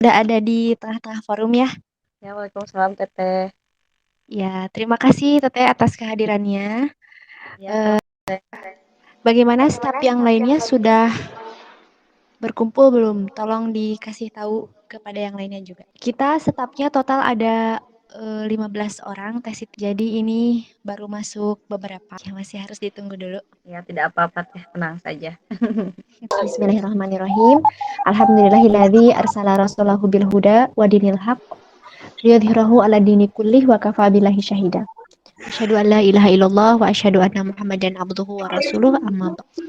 udah ada di tengah-tengah forum ya. Ya, Waalaikumsalam Teteh. Ya, terima kasih Teteh atas kehadirannya. Ya, Eh, sama Teteh. Bagaimana staf yang lainnya sudah berkumpul belum? Tolong dikasih tahu kepada yang lainnya juga. Kita stafnya total ada 15 orang tes itu. Jadi ini baru masuk beberapa. Ya, masih harus ditunggu dulu. Ya, tidak apa-apa Teh, tenang saja. Bismillahirrahmanirrahim. Alhamdulillahilladzi arsala rasulahu bil huda wa dinil haq liyudhhirahu ala dini kullih wa kafa billahi syahida. Asyhadu an la ilaha illallah wa asyhadu anna Muhammadan abduhu wa rasuluh amma ba'd.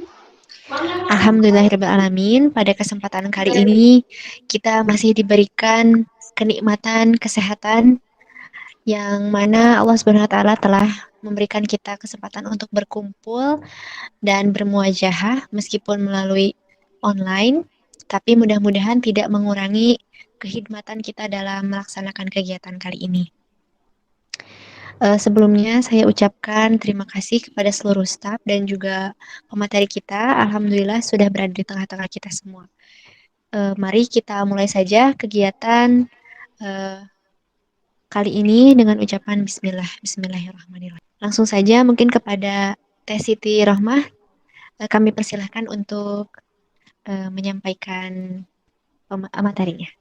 Alhamdulillahirabbil alamin. Pada kesempatan kali ini kita masih diberikan kenikmatan kesehatan yang mana Allah Subhanahu wa taala telah memberikan kita kesempatan untuk berkumpul dan bermuajahah meskipun melalui online, tapi mudah-mudahan tidak mengurangi kehidmatan kita dalam melaksanakan kegiatan kali ini. Sebelumnya saya ucapkan terima kasih kepada seluruh staf dan juga pemateri kita. Alhamdulillah sudah berada di tengah-tengah kita semua. Mari kita mulai saja kegiatan uh, kali ini dengan ucapan Bismillah, Bismillahirrahmanirrahim. Langsung saja mungkin kepada Teh Siti Rohmah, kami persilahkan untuk menyampaikan materinya.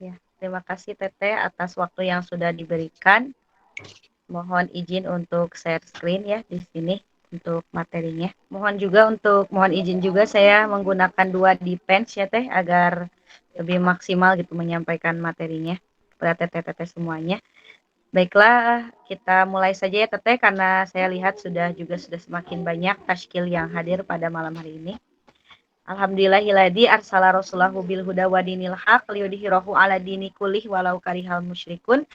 Ya, terima kasih Teteh atas waktu yang sudah diberikan. Mohon izin untuk share screen ya di sini untuk materinya. Mohon izin juga saya menggunakan 2 Depends ya Teh agar lebih maksimal gitu menyampaikan materinya kepada Teteh-teteh semuanya. Baiklah, kita mulai saja ya Teteh karena saya lihat sudah semakin banyak taskil yang hadir pada malam hari ini. Alhamdulillahilladzi arsala rasulahu bil huda wa dinil haq liyudhhirahu ala dini kullih walau karihal musyrikun.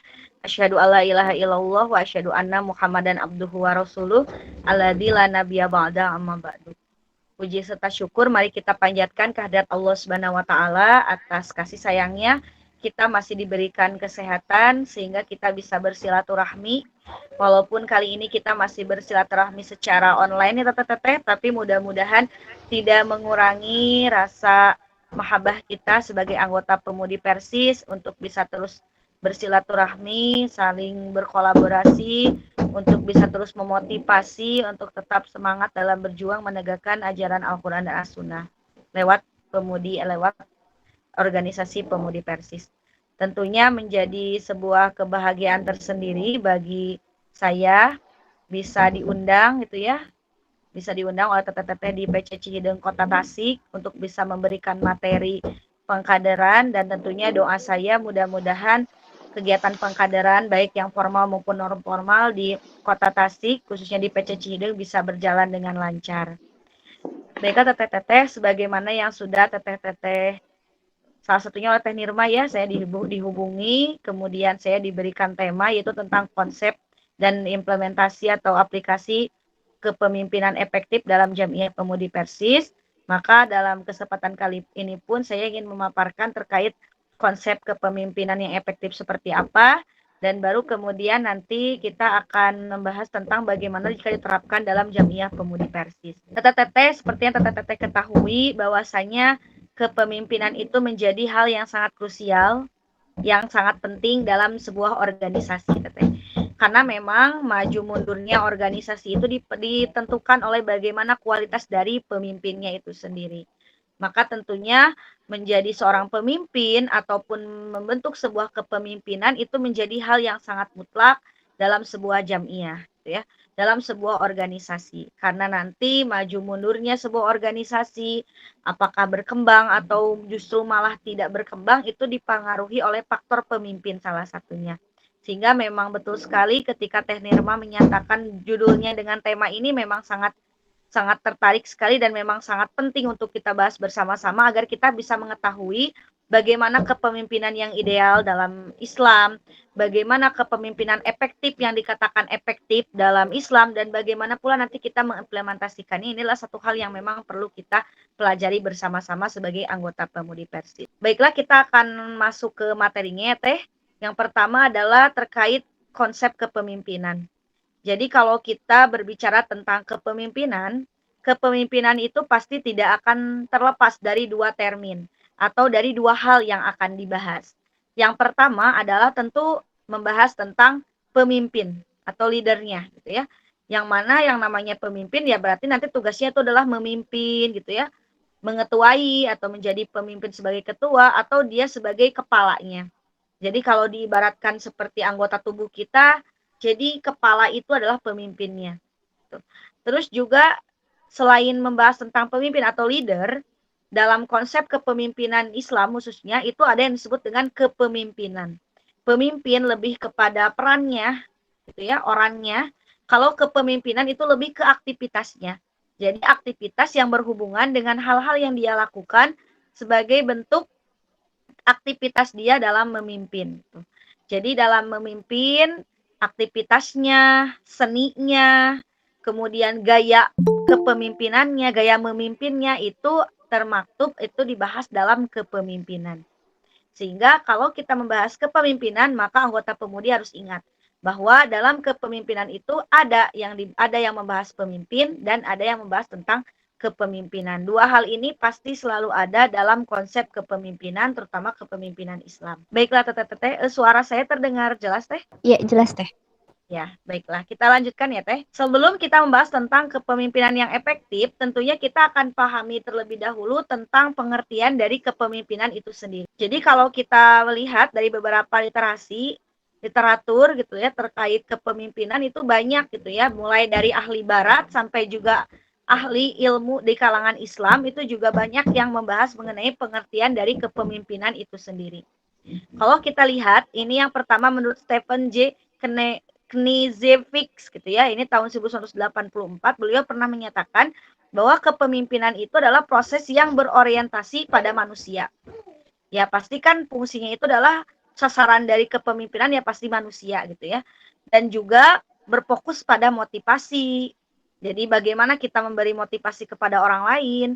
Asyhadu alla ilaha illallah wa asyhadu anna Muhammadan abduhu wa rasuluh alladzi la nabiyya ba'da amma ba'du. Puji serta syukur mari kita panjatkan kehadirat Allah Subhanahu wa taala atas kasih sayangnya kita masih diberikan kesehatan sehingga kita bisa bersilaturahmi. Walaupun kali ini kita masih bersilaturahmi secara online ya teteh, tapi mudah-mudahan tidak mengurangi rasa mahabbah kita sebagai anggota Pemudi Persis untuk bisa terus bersilaturahmi, saling berkolaborasi, untuk bisa terus memotivasi untuk tetap semangat dalam berjuang menegakkan ajaran Al-Quran dan As-Sunnah lewat organisasi Pemudi Persis. Tentunya menjadi sebuah kebahagiaan tersendiri bagi saya bisa diundang gitu ya, bisa diundang oleh teteh-teteh di PC Cihideung Kota Tasik untuk bisa memberikan materi pengkaderan, dan tentunya doa saya mudah-mudahan kegiatan pengkaderan baik yang formal maupun non formal di Kota Tasik khususnya di PC Cihideung bisa berjalan dengan lancar. Baiklah teteh-teteh, sebagaimana yang sudah teteh-teteh salah satunya oleh Teh Nirma ya, saya dihubungi, kemudian saya diberikan tema yaitu tentang konsep dan implementasi atau aplikasi kepemimpinan efektif dalam Jamiah Pemudi Persis. Maka dalam kesempatan kali ini pun saya ingin memaparkan terkait konsep kepemimpinan yang efektif seperti apa, dan baru kemudian nanti kita akan membahas tentang bagaimana jika diterapkan dalam Jamiah Pemudi Persis. Teteh-teteh, seperti yang teteh-teteh ketahui bahwasanya kepemimpinan itu menjadi hal yang sangat krusial, yang sangat penting dalam sebuah organisasi, teteh. Karena memang maju mundurnya organisasi itu ditentukan oleh bagaimana kualitas dari pemimpinnya itu sendiri. Maka tentunya menjadi seorang pemimpin ataupun membentuk sebuah kepemimpinan itu menjadi hal yang sangat mutlak dalam sebuah jamiah, gitu ya, dalam sebuah organisasi. Karena nanti maju mundurnya sebuah organisasi, apakah berkembang atau justru malah tidak berkembang, itu dipengaruhi oleh faktor pemimpin salah satunya. Sehingga memang betul sekali ketika Teh Nirma menyatakan judulnya dengan tema ini memang sangat sangat tertarik sekali dan memang sangat penting untuk kita bahas bersama-sama agar kita bisa mengetahui bagaimana kepemimpinan yang ideal dalam Islam, bagaimana kepemimpinan efektif yang dikatakan efektif dalam Islam, dan bagaimana pula nanti kita mengimplementasikannya. Inilah satu hal yang memang perlu kita pelajari bersama-sama sebagai anggota Pemudi Persib. Baiklah, kita akan masuk ke materinya ya Teh. Yang pertama adalah terkait konsep kepemimpinan. Jadi kalau kita berbicara tentang kepemimpinan, kepemimpinan itu pasti tidak akan terlepas dari 2 termin. atau dari dua hal yang akan dibahas. Yang pertama adalah tentu membahas tentang pemimpin atau leadernya gitu ya. Yang mana yang namanya pemimpin ya berarti nanti tugasnya itu adalah memimpin gitu ya, mengetuai atau menjadi pemimpin sebagai ketua atau dia sebagai kepalanya. Jadi kalau diibaratkan seperti anggota tubuh kita, jadi kepala itu adalah pemimpinnya. Terus juga selain membahas tentang pemimpin atau leader, dalam konsep kepemimpinan Islam khususnya itu ada yang disebut dengan kepemimpinan. Pemimpin lebih kepada perannya, gitu ya, orangnya. Kalau kepemimpinan itu lebih ke aktivitasnya. Jadi aktivitas yang berhubungan dengan hal-hal yang dia lakukan sebagai bentuk aktivitas dia dalam memimpin. Jadi dalam memimpin, aktivitasnya, seninya, kemudian gaya kepemimpinannya, gaya memimpinnya itu termaktub itu dibahas dalam kepemimpinan. Sehingga kalau kita membahas kepemimpinan, maka anggota pemudi harus ingat bahwa dalam kepemimpinan itu ada yang membahas pemimpin dan ada yang membahas tentang kepemimpinan. Dua hal ini pasti selalu ada dalam konsep kepemimpinan, terutama kepemimpinan Islam. Baiklah Teteh, suara saya terdengar jelas Teh? Iya, jelas Teh. Ya, baiklah. Kita lanjutkan ya Teh. Sebelum kita membahas tentang kepemimpinan yang efektif, tentunya kita akan pahami terlebih dahulu tentang pengertian dari kepemimpinan itu sendiri. Jadi kalau kita melihat dari beberapa literatur gitu ya terkait kepemimpinan itu banyak gitu ya, mulai dari ahli barat sampai juga ahli ilmu di kalangan Islam itu juga banyak yang membahas mengenai pengertian dari kepemimpinan itu sendiri. Kalau kita lihat, ini yang pertama menurut Stephen J. Kniezevich gitu ya, ini tahun 1984, beliau pernah menyatakan bahwa kepemimpinan itu adalah proses yang berorientasi pada manusia. Ya pasti kan fungsinya itu adalah sasaran dari kepemimpinan ya pasti manusia gitu ya. Dan juga berfokus pada motivasi. Jadi bagaimana kita memberi motivasi kepada orang lain,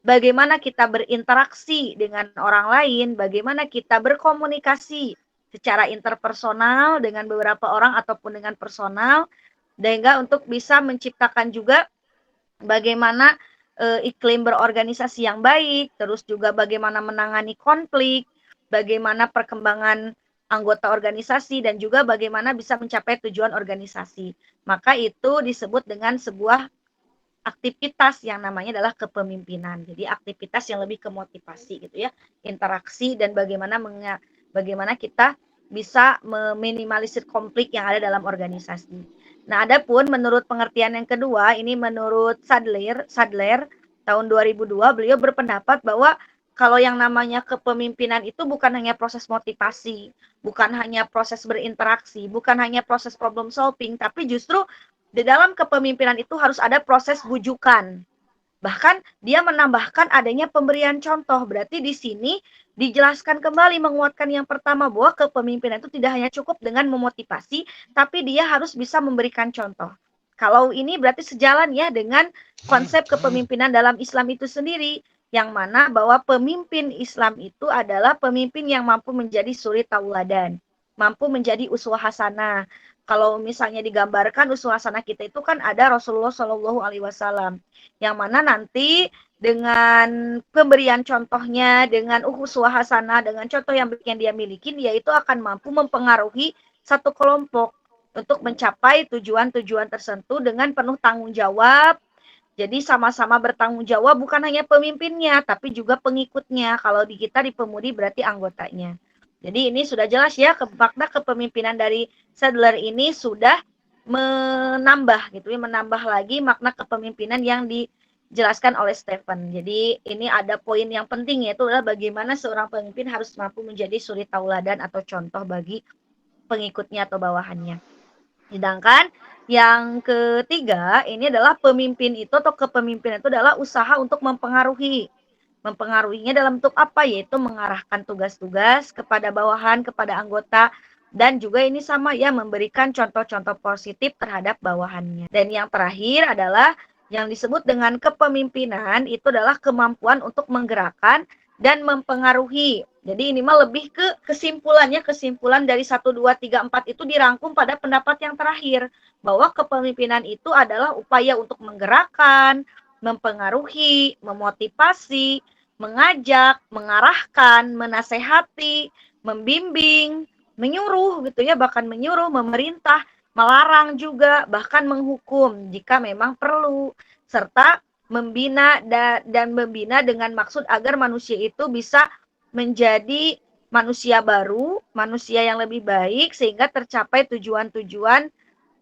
bagaimana kita berinteraksi dengan orang lain, bagaimana kita berkomunikasi secara interpersonal dengan beberapa orang ataupun dengan personal, sehingga untuk bisa menciptakan juga bagaimana iklim berorganisasi yang baik, terus juga bagaimana menangani konflik, bagaimana perkembangan anggota organisasi, dan juga bagaimana bisa mencapai tujuan organisasi. Maka itu disebut dengan sebuah aktivitas yang namanya adalah kepemimpinan. Jadi aktivitas yang lebih ke motivasi gitu ya, interaksi dan bagaimana kita bisa meminimalisir konflik yang ada dalam organisasi. Nah, adapun menurut pengertian yang kedua, ini menurut Sadler tahun 2002, beliau berpendapat bahwa kalau yang namanya kepemimpinan itu bukan hanya proses motivasi, bukan hanya proses berinteraksi, bukan hanya proses problem solving, tapi justru di dalam kepemimpinan itu harus ada proses bujukan. Bahkan dia menambahkan adanya pemberian contoh. Berarti di sini dijelaskan kembali menguatkan yang pertama bahwa kepemimpinan itu tidak hanya cukup dengan memotivasi, tapi dia harus bisa memberikan contoh. Kalau ini berarti sejalan ya dengan konsep kepemimpinan dalam Islam itu sendiri, yang mana bahwa pemimpin Islam itu adalah pemimpin yang mampu menjadi suri tauladan, mampu menjadi uswah hasanah. Kalau misalnya digambarkan uswah hasanah kita itu kan ada Rasulullah Shallallahu Alaihi Wasallam, yang mana nanti dengan pemberian contohnya, dengan uswah hasanah, dengan contoh yang dia miliki, dia itu akan mampu mempengaruhi satu kelompok untuk mencapai tujuan-tujuan tertentu dengan penuh tanggung jawab. Jadi sama-sama bertanggung jawab bukan hanya pemimpinnya, tapi juga pengikutnya. Kalau di kita di pemudi berarti anggotanya. Jadi ini sudah jelas ya, makna kepemimpinan dari Sadler ini sudah menambah gitu ya, menambah lagi makna kepemimpinan yang dijelaskan oleh Stephen. Jadi ini ada poin yang penting, yaitu adalah bagaimana seorang pemimpin harus mampu menjadi suri tauladan atau contoh bagi pengikutnya atau bawahannya. Sedangkan yang ketiga ini adalah pemimpin itu atau kepemimpinan itu adalah usaha untuk mempengaruhi. Mempengaruhinya dalam bentuk apa? Yaitu mengarahkan tugas-tugas kepada bawahan, kepada anggota, dan juga ini sama ya, memberikan contoh-contoh positif terhadap bawahannya. Dan yang terakhir adalah yang disebut dengan kepemimpinan itu adalah kemampuan untuk menggerakkan dan mempengaruhi. Jadi ini mah lebih ke kesimpulan dari 1, 2, 3, 4 itu dirangkum pada pendapat yang terakhir. Bahwa kepemimpinan itu adalah upaya untuk menggerakkan, mempengaruhi, memotivasi, mengajak, mengarahkan, menasehati, membimbing, menyuruh gitu ya, bahkan menyuruh, memerintah, melarang juga, bahkan menghukum jika memang perlu, serta membina dan membina dengan maksud agar manusia itu bisa menjadi manusia baru, manusia yang lebih baik sehingga tercapai tujuan-tujuan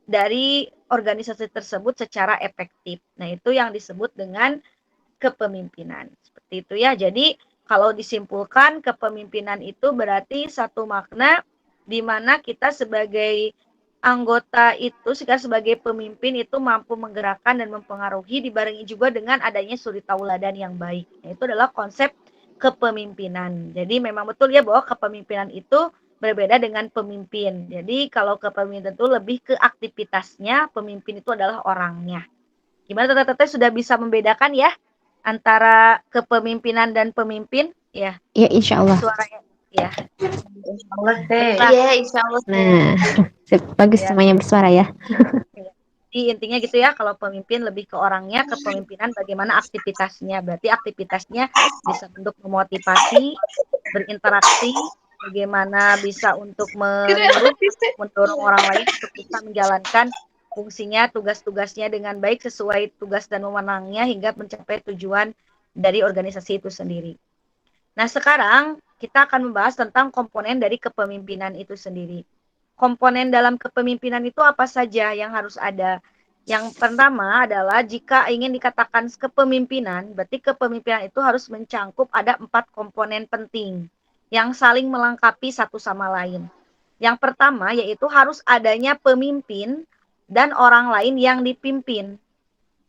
dari organisasi tersebut secara efektif. Nah, itu yang disebut dengan kepemimpinan. Seperti itu ya. Jadi, kalau disimpulkan kepemimpinan itu berarti satu makna di mana kita sebagai anggota itu sebagai pemimpin itu mampu menggerakkan dan mempengaruhi dibarengi juga dengan adanya suri tauladan yang baik. Nah, itu adalah konsep kepemimpinan. Jadi memang betul ya bahwa kepemimpinan itu berbeda dengan pemimpin. Jadi kalau kepemimpinan itu lebih ke aktivitasnya, pemimpin itu adalah orangnya. Gimana teteh-teteh sudah bisa membedakan ya antara kepemimpinan dan pemimpin? Ya, Ya, insya Allah. suaranya. Ya. Allah teh. Baiklah. Iya, insya Allah. Nah, bagus Ya. semuanya bersuara ya. Jadi intinya gitu ya, kalau pemimpin lebih ke orangnya, kepemimpinan bagaimana aktivitasnya. Berarti aktivitasnya bisa untuk memotivasi, berinteraksi, bagaimana bisa untuk menyuruh, mendorong orang lain untuk bisa menjalankan fungsinya, tugas-tugasnya dengan baik sesuai tugas dan wewenangnya hingga mencapai tujuan dari organisasi itu sendiri. Nah, sekarang kita akan membahas tentang komponen dari kepemimpinan itu sendiri. Komponen dalam kepemimpinan itu apa saja yang harus ada? Yang pertama adalah jika ingin dikatakan kepemimpinan, berarti kepemimpinan itu harus mencangkup ada 4 komponen penting yang saling melengkapi satu sama lain. Yang pertama yaitu harus adanya pemimpin dan orang lain yang dipimpin.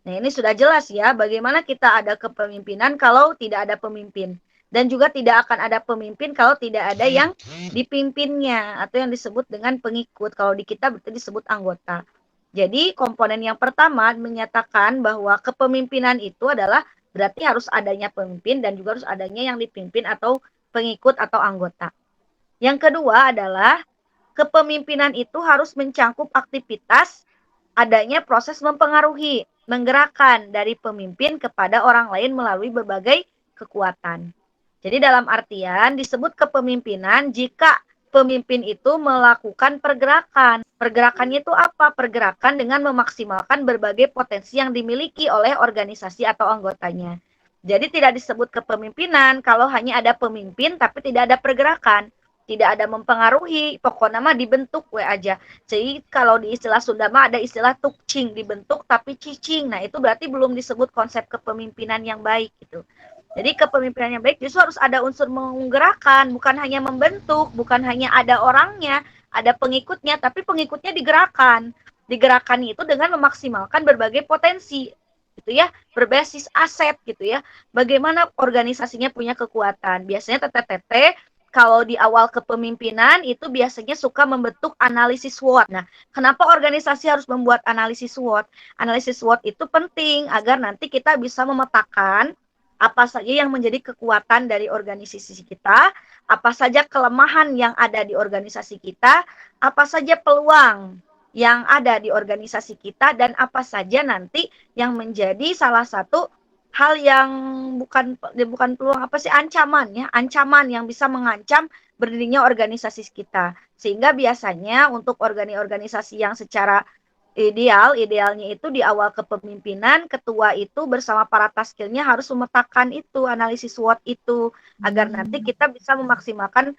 Nah, ini sudah jelas ya bagaimana kita ada kepemimpinan kalau tidak ada pemimpin. Dan juga tidak akan ada pemimpin kalau tidak ada yang dipimpinnya atau yang disebut dengan pengikut. Kalau di kita berarti disebut anggota. Jadi komponen yang pertama menyatakan bahwa kepemimpinan itu adalah berarti harus adanya pemimpin dan juga harus adanya yang dipimpin atau pengikut atau anggota. Yang kedua adalah kepemimpinan itu harus mencangkup aktivitas adanya proses mempengaruhi, menggerakkan dari pemimpin kepada orang lain melalui berbagai kekuatan. Jadi dalam artian disebut kepemimpinan jika pemimpin itu melakukan pergerakan. Pergerakannya itu apa? Pergerakan dengan memaksimalkan berbagai potensi yang dimiliki oleh organisasi atau anggotanya. Jadi tidak disebut kepemimpinan kalau hanya ada pemimpin tapi tidak ada pergerakan. Tidak ada mempengaruhi, pokoknya mah dibentuk we aja. Jadi kalau di istilah Sunda mah ada istilah tukcing, dibentuk tapi cicing. Nah, itu berarti belum disebut konsep kepemimpinan yang baik gitu. Jadi kepemimpinan yang baik justru harus ada unsur menggerakkan, bukan hanya membentuk, bukan hanya ada orangnya, ada pengikutnya, tapi pengikutnya digerakkan. Digerakkan itu dengan memaksimalkan berbagai potensi, gitu ya, berbasis aset gitu ya. Bagaimana organisasinya punya kekuatan. Biasanya teteh-teteh kalau di awal kepemimpinan itu biasanya suka membentuk analisis SWOT. Nah, kenapa organisasi harus membuat analisis SWOT? Analisis SWOT itu penting agar nanti kita bisa memetakan apa saja yang menjadi kekuatan dari organisasi kita, apa saja kelemahan yang ada di organisasi kita, apa saja peluang yang ada di organisasi kita, dan apa saja nanti yang menjadi salah satu hal yang bukan peluang apa sih, ancaman ya, ancaman yang bisa mengancam berdirinya organisasi kita. Sehingga biasanya untuk organisasi yang secara idealnya itu di awal kepemimpinan ketua itu bersama para taskilnya harus memetakan itu analisis SWOT itu agar nanti kita bisa memaksimalkan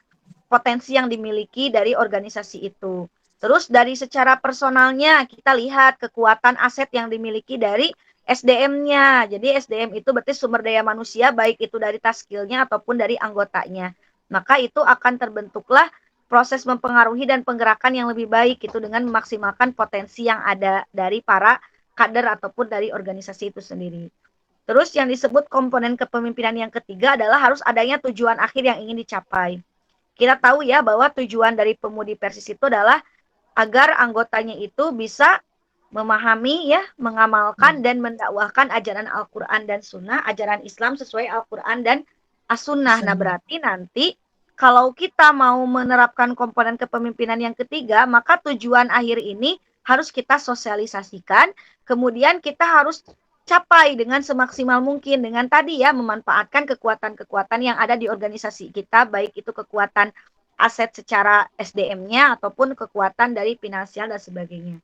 potensi yang dimiliki dari organisasi itu. Terus dari secara personalnya kita lihat kekuatan aset yang dimiliki dari SDM-nya. Jadi SDM itu berarti sumber daya manusia baik itu dari taskilnya ataupun dari anggotanya. Maka itu akan terbentuklah proses mempengaruhi dan penggerakan yang lebih baik itu dengan memaksimalkan potensi yang ada dari para kader ataupun dari organisasi itu sendiri. Terus yang disebut komponen kepemimpinan yang ketiga adalah harus adanya tujuan akhir yang ingin dicapai. Kita tahu ya bahwa tujuan dari Pemudi Persis itu adalah agar anggotanya itu bisa memahami ya, mengamalkan dan mendakwahkan ajaran Al-Quran dan Sunnah, ajaran Islam sesuai Al-Quran dan As-Sunnah. Nah berarti nanti kalau kita mau menerapkan komponen kepemimpinan yang ketiga, maka tujuan akhir ini harus kita sosialisasikan, kemudian kita harus capai dengan semaksimal mungkin dengan tadi ya memanfaatkan kekuatan-kekuatan yang ada di organisasi kita, baik itu kekuatan aset secara SDM-nya ataupun kekuatan dari finansial dan sebagainya.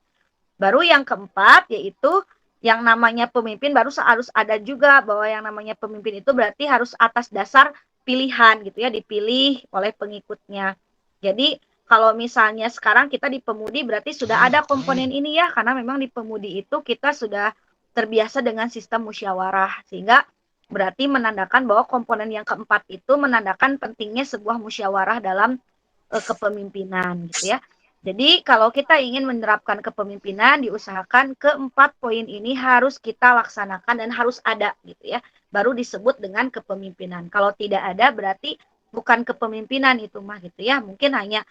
Baru yang keempat yaitu yang namanya pemimpin baru harus ada juga bahwa yang namanya pemimpin itu berarti harus atas dasar pilihan gitu ya, dipilih oleh pengikutnya. Jadi kalau misalnya sekarang kita di pemudi berarti sudah ada komponen ini ya, karena memang di pemudi itu kita sudah terbiasa dengan sistem musyawarah, sehingga berarti menandakan bahwa komponen yang keempat itu menandakan pentingnya sebuah musyawarah dalam kepemimpinan gitu ya. Jadi kalau kita ingin menerapkan kepemimpinan, diusahakan keempat poin ini harus kita laksanakan dan harus ada gitu ya. Baru disebut dengan kepemimpinan. Kalau tidak ada berarti bukan kepemimpinan itu mah gitu ya. Mungkin hanya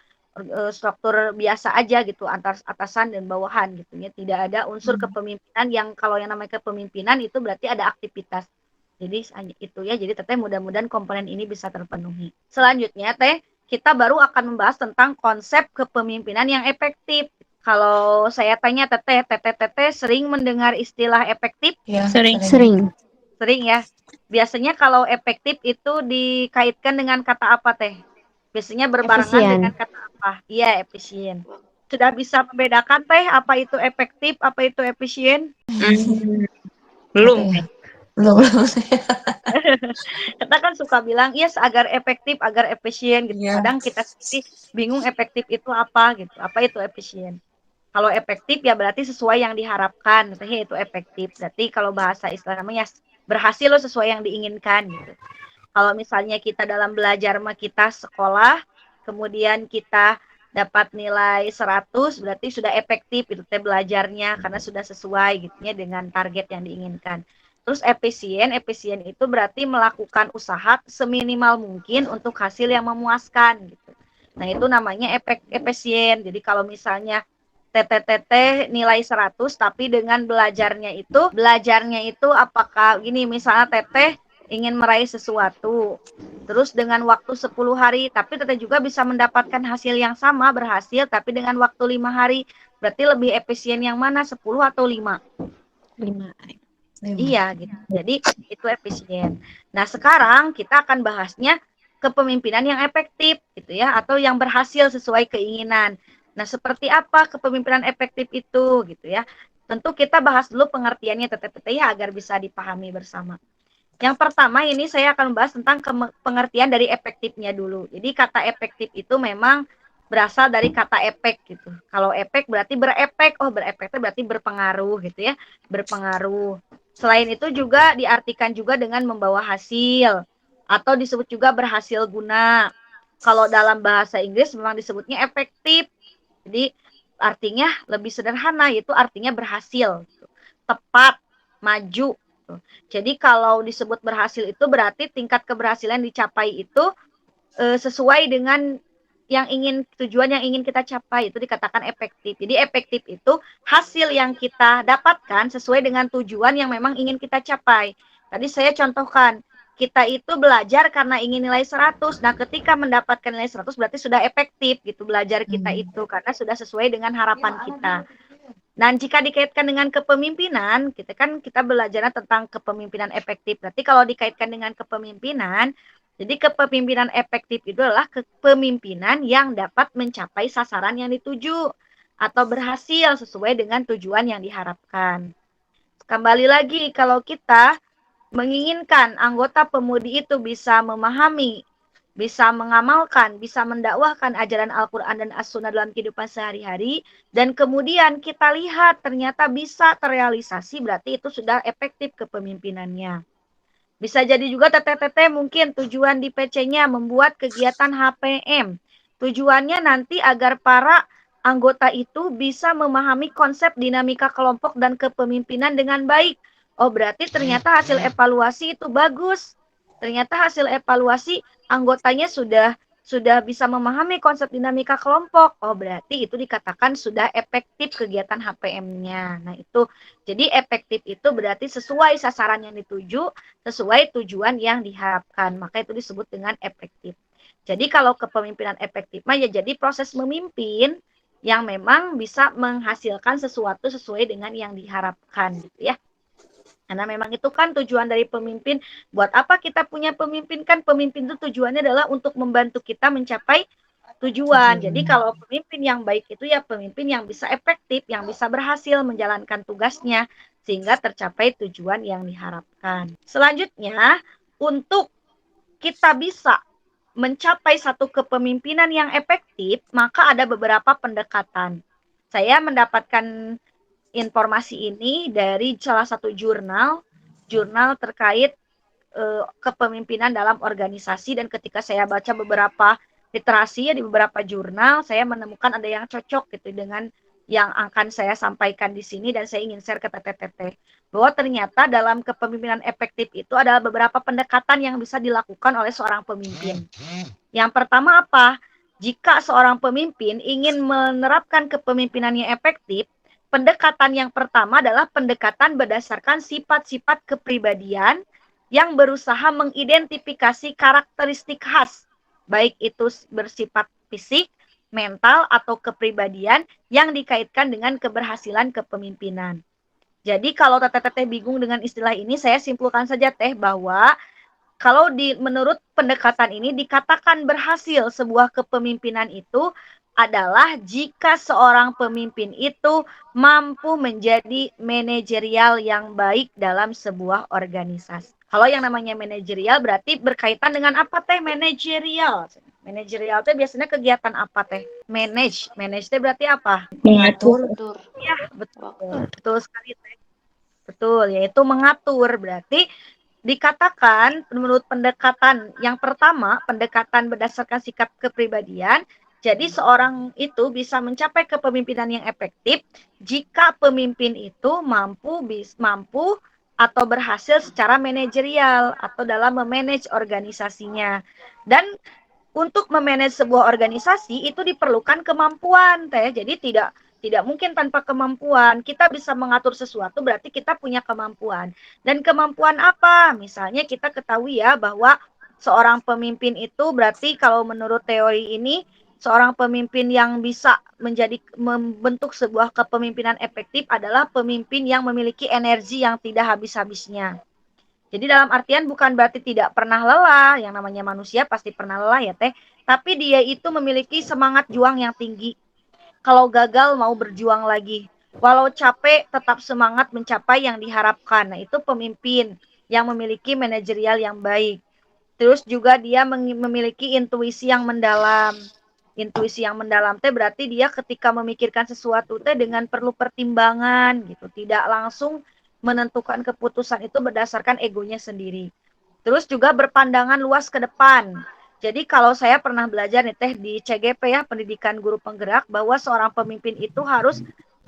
struktur biasa aja gitu antar atasan dan bawahan gitu ya. Tidak ada unsur kepemimpinan yang kalau yang namanya kepemimpinan itu berarti ada aktivitas. Jadi itu ya. Jadi teteh mudah-mudahan komponen ini bisa terpenuhi. Selanjutnya teh kita baru akan membahas tentang konsep kepemimpinan yang efektif. Kalau saya tanya teteh sering mendengar istilah efektif? Ya, Sering. Sering ya. Biasanya kalau efektif itu dikaitkan dengan kata apa teh? Biasanya berbarengan Efisien. dengan kata apa? Iya, efisien. Sudah bisa membedakan teh apa itu efektif, apa itu efisien? belum. Kita kan suka bilang, yes, agar efektif, agar efisien gitu. Iya. Kadang kita sendiri bingung efektif itu apa gitu. Apa itu efisien? Kalau efektif ya berarti sesuai yang diharapkan, misalnya itu efektif. Berarti kalau bahasa istilah namanya berhasil loh sesuai yang diinginkan gitu. Kalau misalnya kita dalam belajar mah kita sekolah, kemudian kita dapat nilai 100, berarti sudah efektif itu teh belajarnya karena sudah sesuai gitu ya dengan target yang diinginkan. Terus efisien itu berarti melakukan usaha seminimal mungkin untuk hasil yang memuaskan gitu. Nah, itu namanya efisien. Jadi kalau misalnya TTTT nilai 100 tapi dengan belajarnya itu apakah gini misalnya teteh ingin meraih sesuatu terus dengan waktu 10 hari tapi teteh juga bisa mendapatkan hasil yang sama berhasil tapi dengan waktu 5 hari berarti lebih efisien yang mana 10 atau 5? 5. Iya gitu. Jadi itu efisien. Nah, sekarang kita akan bahasnya kepemimpinan yang efektif gitu ya atau yang berhasil sesuai keinginan. Nah, seperti apa kepemimpinan efektif itu gitu ya. Tentu kita bahas dulu pengertiannya teteh-teteh ya agar bisa dipahami bersama. Yang pertama ini saya akan membahas tentang pengertian dari efektifnya dulu. Jadi kata efektif itu memang berasal dari kata efek gitu. Kalau efek berarti berefek, berefek itu berarti berpengaruh gitu ya, berpengaruh. Selain itu juga diartikan juga dengan membawa hasil atau disebut juga berhasil guna. Kalau dalam bahasa Inggris memang disebutnya efektif. Jadi artinya lebih sederhana yaitu artinya berhasil, tepat, maju. Jadi kalau disebut berhasil itu berarti tingkat keberhasilan dicapai itu sesuai dengan tujuan yang ingin kita capai itu dikatakan efektif. Jadi efektif itu hasil yang kita dapatkan sesuai dengan tujuan yang memang ingin kita capai. Tadi saya contohkan, kita itu belajar karena ingin nilai 100. Nah, ketika mendapatkan nilai 100 berarti sudah efektif gitu belajar kita itu karena sudah sesuai dengan harapan kita. Nah, jika dikaitkan dengan kepemimpinan, kita belajar tentang kepemimpinan efektif. Berarti kalau dikaitkan dengan kepemimpinan, jadi kepemimpinan efektif itu adalah kepemimpinan yang dapat mencapai sasaran yang dituju atau berhasil sesuai dengan tujuan yang diharapkan. Kembali lagi, kalau kita menginginkan anggota pemudi itu bisa memahami, bisa mengamalkan, bisa mendakwahkan ajaran Al-Quran dan As-Sunnah dalam kehidupan sehari-hari, dan kemudian kita lihat ternyata bisa terrealisasi, berarti itu sudah efektif kepemimpinannya. Bisa jadi juga teteh-teteh mungkin tujuan di PC-nya membuat kegiatan HPM. Tujuannya nanti agar para anggota itu bisa memahami konsep dinamika kelompok dan kepemimpinan dengan baik. Berarti ternyata hasil evaluasi itu bagus. Ternyata hasil evaluasi anggotanya sudah bisa memahami konsep dinamika kelompok. Berarti itu dikatakan sudah efektif kegiatan HPM-nya. Nah, itu jadi efektif itu berarti sesuai sasaran yang dituju, sesuai tujuan yang diharapkan. Maka itu disebut dengan efektif. Jadi kalau kepemimpinan efektif mah ya jadi proses memimpin yang memang bisa menghasilkan sesuatu sesuai dengan yang diharapkan gitu ya. Karena memang itu kan tujuan dari pemimpin. Buat apa kita punya pemimpin? Kan pemimpin itu tujuannya adalah untuk membantu kita mencapai tujuan. Jadi kalau pemimpin yang baik itu ya pemimpin yang bisa efektif, yang bisa berhasil menjalankan tugasnya sehingga tercapai tujuan yang diharapkan. Selanjutnya, untuk kita bisa mencapai satu kepemimpinan yang efektif, maka ada beberapa pendekatan. Saya mendapatkan informasi ini dari salah satu jurnal terkait kepemimpinan dalam organisasi, dan ketika saya baca beberapa literasi ya di beberapa jurnal, saya menemukan ada yang cocok gitu dengan yang akan saya sampaikan di sini, dan saya ingin share ke teteh-teteh bahwa ternyata dalam kepemimpinan efektif itu adalah beberapa pendekatan yang bisa dilakukan oleh seorang pemimpin. Yang pertama apa? Jika seorang pemimpin ingin menerapkan kepemimpinan yang efektif, pendekatan yang pertama adalah pendekatan berdasarkan sifat-sifat kepribadian yang berusaha mengidentifikasi karakteristik khas, baik itu bersifat fisik, mental, atau kepribadian yang dikaitkan dengan keberhasilan kepemimpinan. Jadi kalau teteh-teteh bingung dengan istilah ini, saya simpulkan saja teh bahwa kalau menurut pendekatan ini dikatakan berhasil sebuah kepemimpinan itu adalah jika seorang pemimpin itu mampu menjadi manajerial yang baik dalam sebuah organisasi. Kalau yang namanya manajerial berarti berkaitan dengan apa teh manajerial? Manajerial itu biasanya kegiatan apa teh? Manage itu berarti apa? Mengatur. Ya, betul. Betul sekali teh. Betul, yaitu mengatur. Berarti dikatakan menurut pendekatan yang pertama, pendekatan berdasarkan sikap kepribadian, jadi seorang itu bisa mencapai kepemimpinan yang efektif jika pemimpin itu mampu atau berhasil secara manajerial atau dalam memanage organisasinya. Dan untuk memanage sebuah organisasi itu diperlukan kemampuan teh. Jadi tidak mungkin tanpa kemampuan. Kita bisa mengatur sesuatu berarti kita punya kemampuan. Dan kemampuan apa? Misalnya kita ketahui ya bahwa seorang pemimpin itu berarti kalau menurut teori ini seorang pemimpin yang bisa membentuk sebuah kepemimpinan efektif adalah pemimpin yang memiliki energi yang tidak habis-habisnya. Jadi dalam artian bukan berarti tidak pernah lelah, yang namanya manusia pasti pernah lelah ya teh, tapi dia itu memiliki semangat juang yang tinggi. Kalau gagal mau berjuang lagi. Walau capek tetap semangat mencapai yang diharapkan. Nah, itu pemimpin yang memiliki manajerial yang baik. Terus juga dia memiliki intuisi yang mendalam. Intuisi yang mendalam teh berarti dia ketika memikirkan sesuatu teh dengan perlu pertimbangan gitu, tidak langsung menentukan keputusan itu berdasarkan egonya sendiri. Terus juga berpandangan luas ke depan. Jadi kalau saya pernah belajar nih teh di CGP ya, pendidikan guru penggerak, bahwa seorang pemimpin itu harus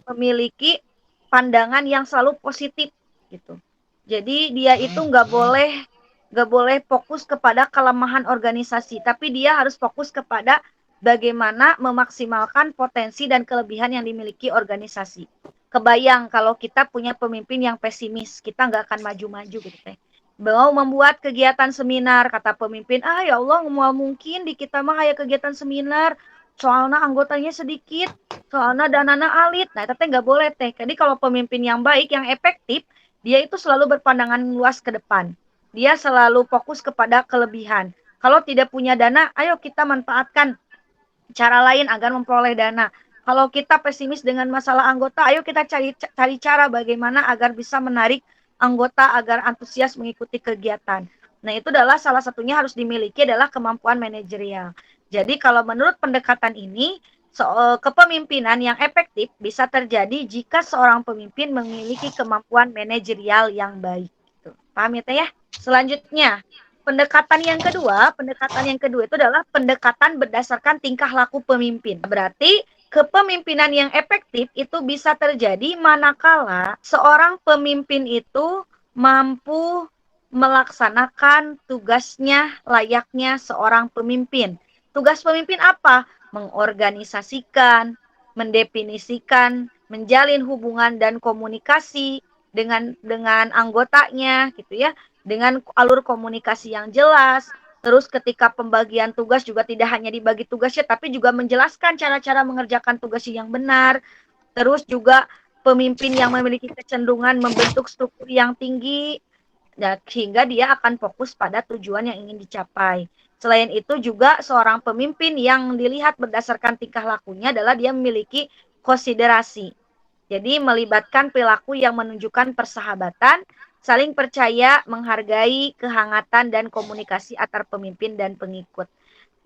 memiliki pandangan yang selalu positif gitu. Jadi dia itu nggak boleh fokus kepada kelemahan organisasi, tapi dia harus fokus kepada bagaimana memaksimalkan potensi dan kelebihan yang dimiliki organisasi. Kebayang kalau kita punya pemimpin yang pesimis, kita nggak akan maju-maju gitu teh. Mau membuat kegiatan seminar, kata pemimpin, ya Allah, mau mungkin di kita mah kayak kegiatan seminar, soalnya anggotanya sedikit, soalnya danana alit. Nah, tapi nggak boleh teh. Jadi kalau pemimpin yang baik, yang efektif, dia itu selalu berpandangan luas ke depan. Dia selalu fokus kepada kelebihan. Kalau tidak punya dana, ayo kita manfaatkan cara lain agar memperoleh dana. Kalau kita pesimis dengan masalah anggota, ayo kita cari cara bagaimana agar bisa menarik anggota agar antusias mengikuti kegiatan. Nah, itu adalah salah satunya harus dimiliki adalah kemampuan manajerial. Jadi kalau menurut pendekatan ini, kepemimpinan yang efektif bisa terjadi jika seorang pemimpin memiliki kemampuan manajerial yang baik. Paham ya, Teh ya? Selanjutnya, pendekatan yang kedua itu adalah pendekatan berdasarkan tingkah laku pemimpin. Berarti kepemimpinan yang efektif itu bisa terjadi manakala seorang pemimpin itu mampu melaksanakan tugasnya layaknya seorang pemimpin. Tugas pemimpin apa? Mengorganisasikan, mendefinisikan, menjalin hubungan dan komunikasi dengan anggotanya gitu ya, dengan alur komunikasi yang jelas. Terus ketika pembagian tugas juga tidak hanya dibagi tugasnya, tapi juga menjelaskan cara-cara mengerjakan tugas yang benar. Terus juga pemimpin yang memiliki kecenderungan membentuk struktur yang tinggi, sehingga dia akan fokus pada tujuan yang ingin dicapai. Selain itu juga seorang pemimpin yang dilihat berdasarkan tingkah lakunya adalah dia memiliki konsiderasi. Jadi melibatkan perilaku yang menunjukkan persahabatan, saling percaya, menghargai, kehangatan, dan komunikasi antar pemimpin dan pengikut.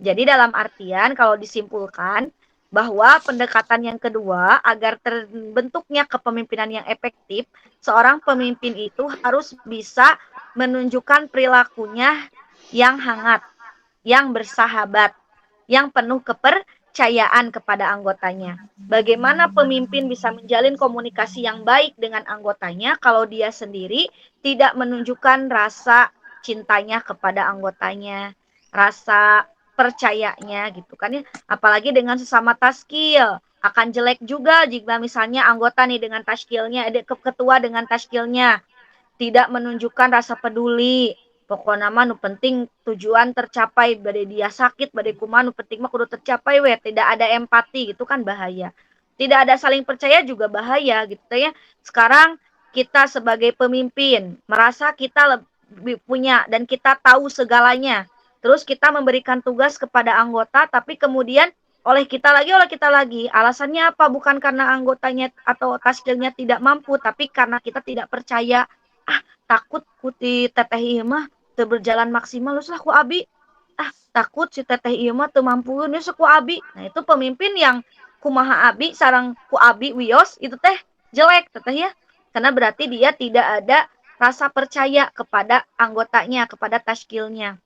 Jadi dalam artian kalau disimpulkan bahwa pendekatan yang kedua agar terbentuknya kepemimpinan yang efektif, seorang pemimpin itu harus bisa menunjukkan perilakunya yang hangat, yang bersahabat, yang penuh kepercayaan kepada anggotanya. Bagaimana pemimpin bisa menjalin komunikasi yang baik dengan anggotanya kalau dia sendiri tidak menunjukkan rasa cintanya kepada anggotanya, rasa percayanya gitu kan ya. Apalagi dengan sesama taskil. Akan jelek juga jika misalnya anggota nih dengan taskilnya, ketua dengan taskilnya tidak menunjukkan rasa peduli. Pokoknya mah nu penting tujuan tercapai, badai dia sakit, badai kumaha nu penting mah kudu tercapai we, tidak ada empati gitu kan bahaya. Tidak ada saling percaya juga bahaya gitu ya. Sekarang kita sebagai pemimpin merasa kita lebih punya dan kita tahu segalanya. Terus kita memberikan tugas kepada anggota tapi kemudian oleh kita lagi. Alasannya apa? Bukan karena anggotanya atau taskilnya tidak mampu, tapi karena kita tidak percaya. Takut kuti teteh ieu mah teu berjalan maksimal geus lah ku abi. Takut si teteh ieu mah teu mampueun geus ku abi. Nah, itu pemimpin yang kumaha abi sareng ku abi wios itu teh jelek teteh ya. Karena berarti dia tidak ada rasa percaya kepada anggotanya, kepada taskilnya.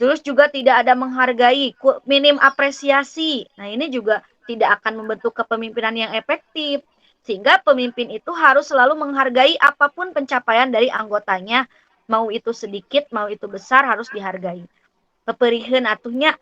Terus juga tidak ada menghargai, minim apresiasi. Nah, ini juga tidak akan membentuk kepemimpinan yang efektif. Sehingga pemimpin itu harus selalu menghargai apapun pencapaian dari anggotanya. Mau itu sedikit, mau itu besar, harus dihargai. Keperiheun atuhnya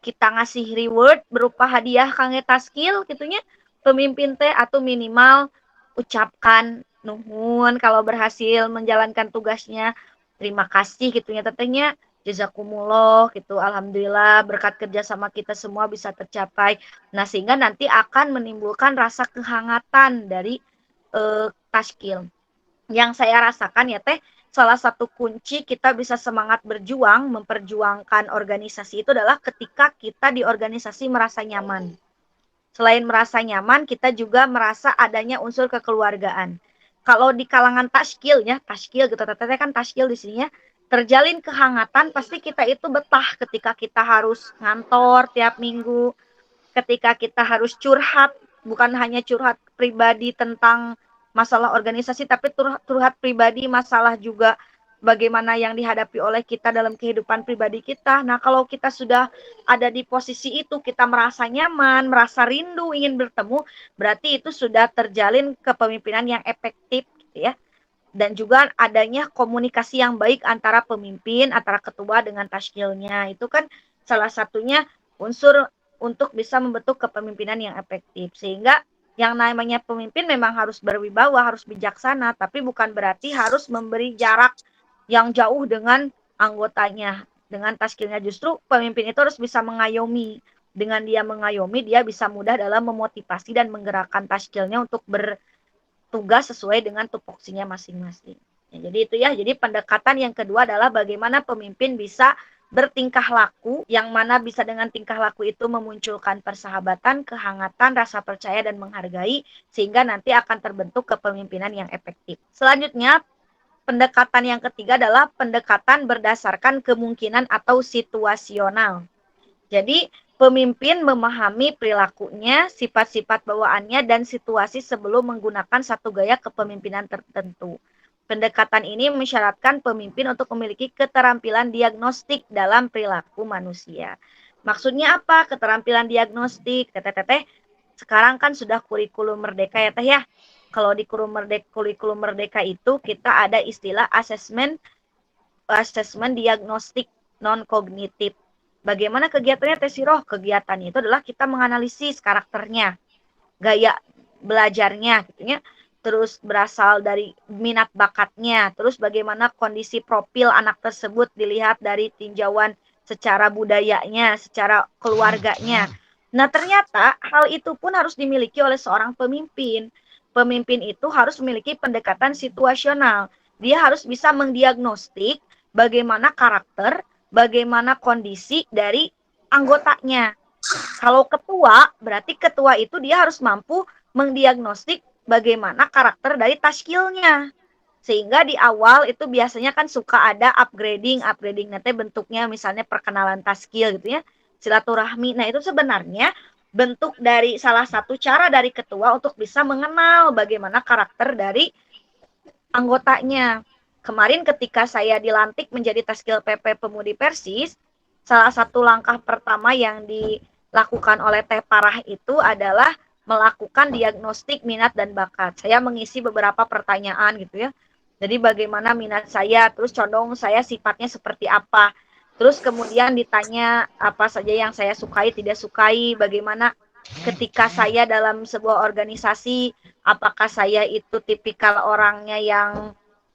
kita ngasih reward berupa hadiah kangge taskil gitunya. Pemimpin teh atau minimal ucapkan nuhun kalau berhasil menjalankan tugasnya. Terima kasih gitunya tetehnya. Jazakumullah gitu. Alhamdulillah berkat kerja sama kita semua bisa tercapai. Nah, sehingga nanti akan menimbulkan rasa kehangatan dari taskil. Yang saya rasakan ya teh, salah satu kunci kita bisa semangat berjuang, memperjuangkan organisasi itu adalah ketika kita di organisasi merasa nyaman. Selain merasa nyaman, kita juga merasa adanya unsur kekeluargaan. Kalau di kalangan taskil gitu, teteh kan taskil di sini ya, terjalin kehangatan, pasti kita itu betah ketika kita harus ngantor tiap minggu, ketika kita harus curhat, bukan hanya curhat pribadi tentang masalah organisasi, tapi curhat pribadi, masalah juga bagaimana yang dihadapi oleh kita dalam kehidupan pribadi kita. Nah, kalau kita sudah ada di posisi itu, kita merasa nyaman, merasa rindu, ingin bertemu, berarti itu sudah terjalin kepemimpinan yang efektif, gitu ya. Dan juga adanya komunikasi yang baik antara pemimpin, antara ketua dengan taskilnya. Itu kan salah satunya unsur untuk bisa membentuk kepemimpinan yang efektif. Sehingga yang namanya pemimpin memang harus berwibawa, harus bijaksana, tapi bukan berarti harus memberi jarak yang jauh dengan anggotanya, dengan taskilnya. Justru pemimpin itu harus bisa mengayomi. Dengan dia mengayomi, dia bisa mudah dalam memotivasi dan menggerakkan taskilnya untuk bertugas sesuai dengan tupoksinya masing-masing. Ya, jadi itu ya, jadi pendekatan yang kedua adalah bagaimana pemimpin bisa bertingkah laku, yang mana bisa dengan tingkah laku itu memunculkan persahabatan, kehangatan, rasa percaya, dan menghargai, sehingga nanti akan terbentuk kepemimpinan yang efektif. Selanjutnya, pendekatan yang ketiga adalah pendekatan berdasarkan kemungkinan atau situasional. Jadi, pemimpin memahami perilakunya, sifat-sifat bawaannya, dan situasi sebelum menggunakan satu gaya kepemimpinan tertentu. Pendekatan ini mensyaratkan pemimpin untuk memiliki keterampilan diagnostik dalam perilaku manusia. Maksudnya apa? Keterampilan diagnostik, teteh sekarang kan sudah kurikulum merdeka ya teh ya. Kalau di kurikulum merdeka itu kita ada istilah asesmen diagnostik non kognitif. Bagaimana kegiatannya Teh Siroh? Kegiatannya itu adalah kita menganalisis karakternya, gaya belajarnya gitu ya. Terus berasal dari minat bakatnya, terus bagaimana kondisi profil anak tersebut dilihat dari tinjauan secara budayanya, secara keluarganya. Nah, ternyata hal itu pun harus dimiliki oleh seorang pemimpin. pemimpin itu harus memiliki pendekatan situasional. Dia harus bisa mendiagnostik bagaimana karakter, bagaimana kondisi dari anggotanya. Kalau ketua, berarti ketua itu dia harus mampu mendiagnostik bagaimana karakter dari taskilnya. Sehingga di awal itu biasanya kan suka ada upgrading nanti bentuknya misalnya perkenalan taskil gitu ya, silaturahmi. Nah, itu sebenarnya bentuk dari salah satu cara dari ketua untuk bisa mengenal bagaimana karakter dari anggotanya. Kemarin ketika saya dilantik menjadi Taskil PP Pemudi Persis, salah satu langkah pertama yang dilakukan oleh Teh Parah itu adalah melakukan diagnostik minat dan bakat. Saya mengisi beberapa pertanyaan gitu ya. Jadi bagaimana minat saya, terus condong saya sifatnya seperti apa. Terus kemudian ditanya apa saja yang saya sukai, tidak sukai, bagaimana ketika saya dalam sebuah organisasi, apakah saya itu tipikal orangnya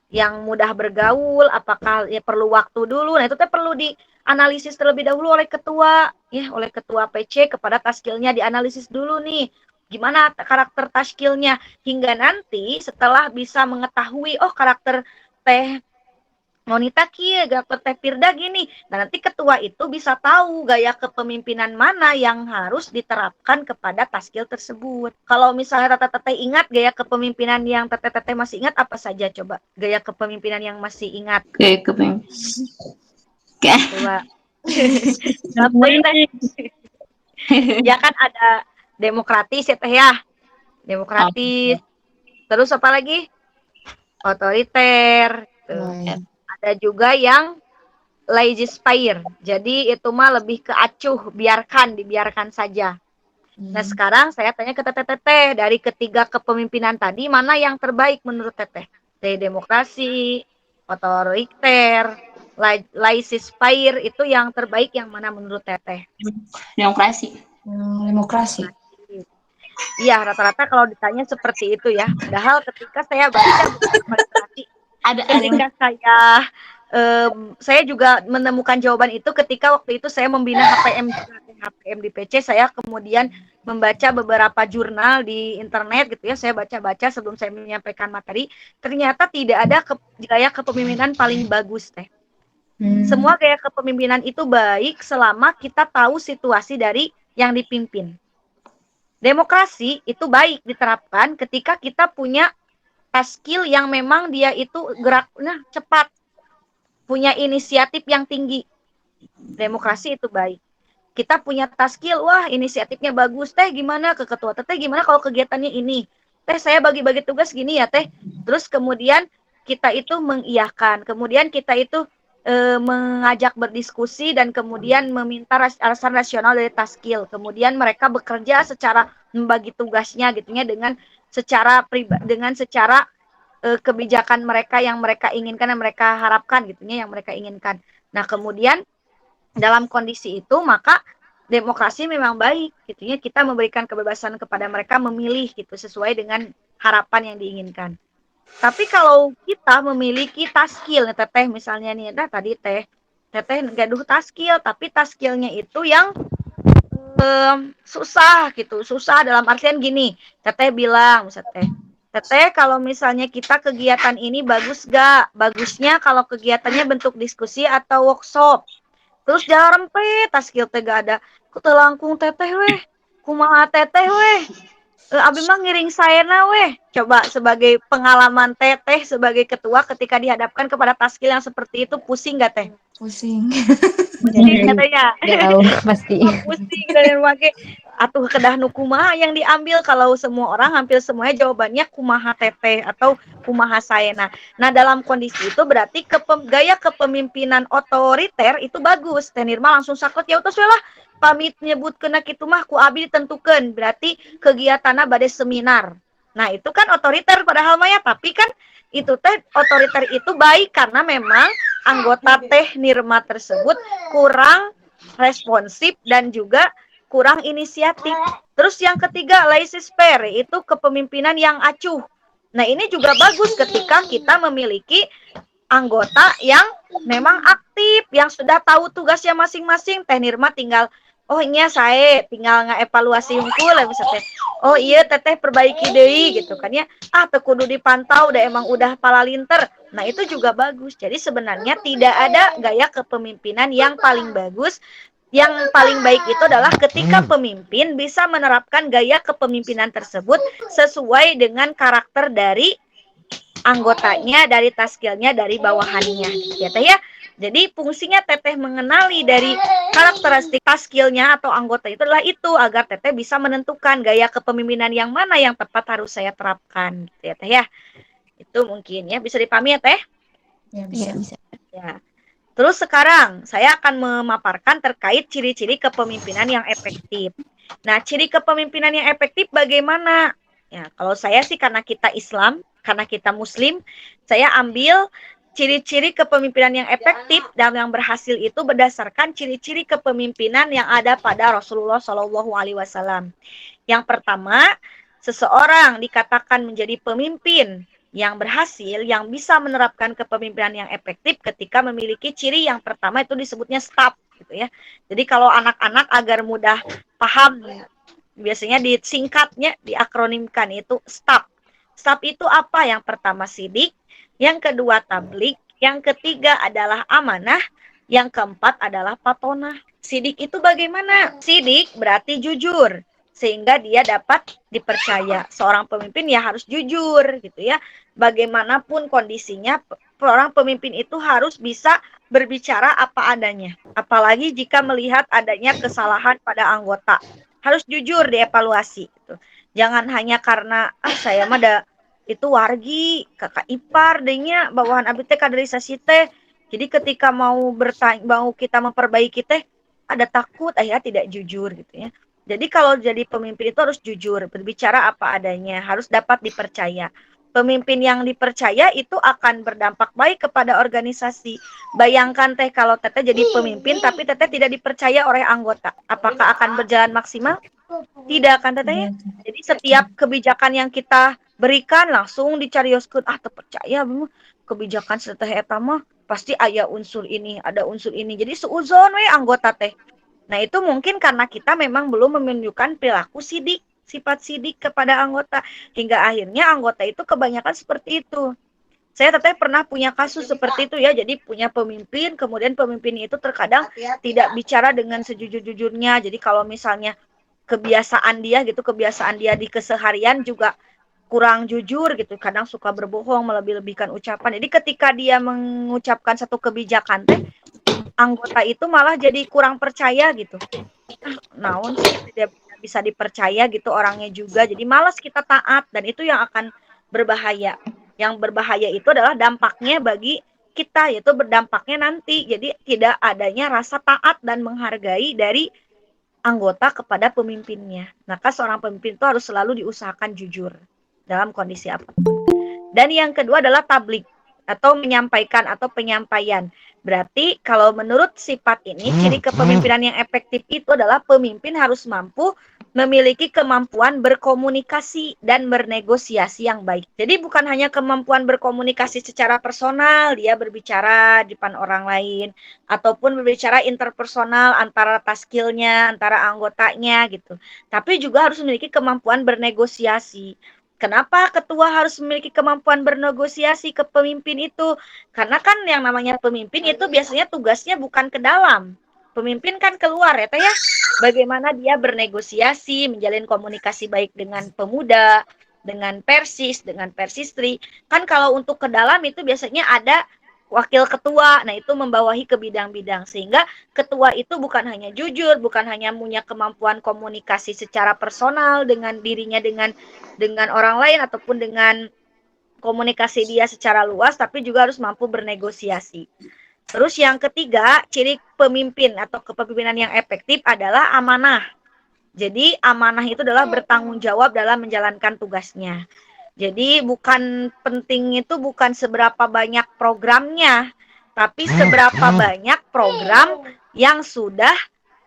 yang mudah bergaul, apakah ya perlu waktu dulu. Nah, itu teh perlu dianalisis terlebih dahulu oleh ketua, ya, oleh ketua PC kepada taskilnya dianalisis dulu nih. Gimana karakter taskilnya hingga nanti setelah bisa mengetahui karakter teh Monita kieu, karakter teh Firda gini. Nah, nanti ketua itu bisa tahu gaya kepemimpinan mana yang harus diterapkan kepada taskil tersebut. Kalau misalnya teteh ingat gaya kepemimpinan yang teteh masih ingat apa saja coba? Gaya kepemimpinan yang masih ingat. Kayak kepeng. Coba. Ya kan ada demokratis ya teh ya. Demokratis. Terus apa lagi? Otoriter. Ada juga yang laissez-faire. Jadi itu mah lebih ke acuh, dibiarkan saja. Nah, sekarang saya tanya ke teteh, dari ketiga kepemimpinan tadi mana yang terbaik menurut teteh? Demokrasi, otoriter, laissez-faire itu yang terbaik yang mana menurut teteh? Demokrasi. Demokrasi. Iya, rata-rata kalau ditanya seperti itu ya. Padahal ketika saya baca demokrasi, ketika saya juga menemukan jawaban itu ketika waktu itu saya membina HPM di PC. Saya kemudian membaca beberapa jurnal di internet gitu ya. Saya baca-baca sebelum saya menyampaikan materi. Ternyata tidak ada gaya kepemimpinan paling bagus teh. Semua gaya kepemimpinan itu baik selama kita tahu situasi dari yang dipimpin. Demokrasi itu baik diterapkan ketika kita punya skill yang memang dia itu geraknya cepat, punya inisiatif yang tinggi. Demokrasi itu baik. Kita punya skill, wah inisiatifnya bagus, teh gimana ke ketua teh gimana kalau kegiatannya ini, teh saya bagi-bagi tugas gini ya teh. Terus kemudian kita itu mengiyakan, kemudian kita itu mengajak berdiskusi dan kemudian meminta alasan rasional dari taskil. Kemudian mereka bekerja secara membagi tugasnya gitunya dengan secara kebijakan mereka yang mereka inginkan dan mereka harapkan gitunya yang mereka inginkan. Nah, kemudian dalam kondisi itu maka demokrasi memang baik gitunya, kita memberikan kebebasan kepada mereka memilih gitu sesuai dengan harapan yang diinginkan. Tapi kalau kita memiliki taskil, teteh misalnya nih, tadi teteh gaduh taskil, tapi taskilnya itu yang susah gitu, susah dalam artian gini, teteh bilang, teteh kalau misalnya kita kegiatan ini bagus gak? Bagusnya kalau kegiatannya bentuk diskusi atau workshop. Terus jangan rempet, taskil teh gak ada, ku telangkung teteh weh, kumaha teteh weh. Abi mah ngiring saya weh. Coba sebagai pengalaman teteh sebagai ketua ketika dihadapkan kepada taskil yang seperti itu, pusing gak teh? Pusing. Pusing katanya. Jauh pasti. Pusing dan pakai atuh kedah nu kumaha yang diambil kalau semua orang hampir semuanya jawabannya kumaha teteh atau kumaha saena. Nah, dalam kondisi itu berarti gaya kepemimpinan otoriter itu bagus. Teh Nirma langsung sakot ya utus lah pamit nyebut kena kitu mah ku abi ditentukan. Berarti kegiatanna bade seminar. Nah, itu kan otoriter padahal mah ya, tapi kan itu teh otoriter itu baik karena memang anggota Teh Nirma tersebut kurang responsif dan juga kurang inisiatif. Terus yang ketiga, laissez-faire, itu kepemimpinan yang acuh. Nah, ini juga bagus ketika kita memiliki anggota yang memang aktif, yang sudah tahu tugasnya masing-masing. Teh Nirma tinggal, oh iya saya tinggal ngevaluasi hungkul misalnya. oh iya teteh perbaiki deui gitu kan ya. Teu kudu dipantau udah emang udah palalinter. Nah, itu juga bagus. Jadi sebenarnya tidak ada gaya kepemimpinan yang paling bagus. Yang paling baik itu adalah ketika pemimpin bisa menerapkan gaya kepemimpinan tersebut sesuai dengan karakter dari anggotanya, dari taskilnya, dari bawahannya ya teh ya. Jadi fungsinya teteh mengenali dari karakteristik taskilnya atau anggota itu adalah itu agar teteh bisa menentukan gaya kepemimpinan yang mana yang tepat harus saya terapkan gitu ya teh ya. Itu mungkin ya bisa dipahami ya teh. Ya Iya, bisa. bisa. Ya. Terus sekarang saya akan memaparkan terkait ciri-ciri kepemimpinan yang efektif. Nah, ciri kepemimpinan yang efektif bagaimana? Ya, kalau saya sih karena kita Islam, karena kita Muslim, saya ambil ciri-ciri kepemimpinan yang efektif dan yang berhasil itu berdasarkan ciri-ciri kepemimpinan yang ada pada Rasulullah Shallallahu Alaihi Wasallam. Yang pertama, seseorang dikatakan menjadi pemimpin yang berhasil, yang bisa menerapkan kepemimpinan yang efektif ketika memiliki ciri yang pertama itu disebutnya STAP gitu ya. Jadi kalau anak-anak agar mudah paham, biasanya disingkatnya, diakronimkan itu STAP. STAP itu apa? Yang pertama sidik, yang kedua tablik, yang ketiga adalah amanah, yang keempat adalah patonah. Sidik itu bagaimana? Sidik berarti jujur, sehingga dia dapat dipercaya. Seorang pemimpin ya harus jujur gitu ya. Bagaimanapun kondisinya, seorang pemimpin itu harus bisa berbicara apa adanya. Apalagi jika melihat adanya kesalahan pada anggota. Harus jujur dievaluasi gitu. Jangan hanya karena saya mah ada itu wargi, kakak ipar dehnya bawahan abdi teh kaderisasi teh. Jadi ketika mau bertanya, mau kita memperbaiki teh ada takut tidak jujur gitu ya. Jadi kalau jadi pemimpin itu harus jujur, berbicara apa adanya, harus dapat dipercaya. Pemimpin yang dipercaya itu akan berdampak baik kepada organisasi. Bayangkan teh kalau teteh jadi pemimpin tapi teteh tidak dipercaya oleh anggota. Apakah akan berjalan maksimal? Tidak akan teteh ya. Jadi setiap kebijakan yang kita berikan langsung dicarioskeun terpercaya kebijakan teteh eta mah pasti aya unsur ini, ada unsur ini. Jadi seuzon we anggota teh. Nah, itu mungkin karena kita memang belum menunjukkan perilaku sidik, sifat sidik kepada anggota. Hingga akhirnya anggota itu kebanyakan seperti itu. Saya teteh pernah punya kasus seperti itu ya. Jadi punya pemimpin, kemudian pemimpin itu terkadang tidak bicara dengan sejujur-jujurnya. Jadi kalau misalnya kebiasaan dia di keseharian juga kurang jujur gitu. Kadang suka berbohong, melebih-lebihkan ucapan. Jadi ketika dia mengucapkan satu kebijakan teh, anggota itu malah jadi kurang percaya gitu. Naon sih tidak bisa dipercaya gitu orangnya juga. Jadi malas kita taat dan itu yang akan berbahaya. Yang berbahaya itu adalah dampaknya bagi kita, yaitu berdampaknya nanti. Jadi tidak adanya rasa taat dan menghargai dari anggota kepada pemimpinnya. Maka seorang pemimpin itu harus selalu diusahakan jujur dalam kondisi apapun. Dan yang kedua adalah tablik atau menyampaikan atau penyampaian. Berarti kalau menurut sifat ini, ciri kepemimpinan yang efektif itu adalah pemimpin harus mampu memiliki kemampuan berkomunikasi dan bernegosiasi yang baik. Jadi bukan hanya kemampuan berkomunikasi secara personal, dia berbicara di depan orang lain, ataupun berbicara interpersonal antara taskilnya, antara anggotanya gitu. Tapi juga harus memiliki kemampuan bernegosiasi. Kenapa ketua harus memiliki kemampuan bernegosiasi ke pemimpin itu? Karena kan yang namanya pemimpin itu biasanya tugasnya bukan ke dalam. Pemimpin kan keluar ya teh ya. Bagaimana dia bernegosiasi, menjalin komunikasi baik dengan pemuda, dengan persis, dengan persistri. Kan kalau untuk ke dalam itu biasanya ada wakil ketua. Nah, itu membawahi ke bidang-bidang sehingga ketua itu bukan hanya jujur, bukan hanya punya kemampuan komunikasi secara personal dengan dirinya dengan orang lain ataupun dengan komunikasi dia secara luas, tapi juga harus mampu bernegosiasi. Terus yang ketiga, ciri pemimpin atau kepemimpinan yang efektif adalah amanah. Jadi amanah itu adalah bertanggung jawab dalam menjalankan tugasnya. Jadi bukan penting itu bukan seberapa banyak programnya, tapi seberapa banyak program yang sudah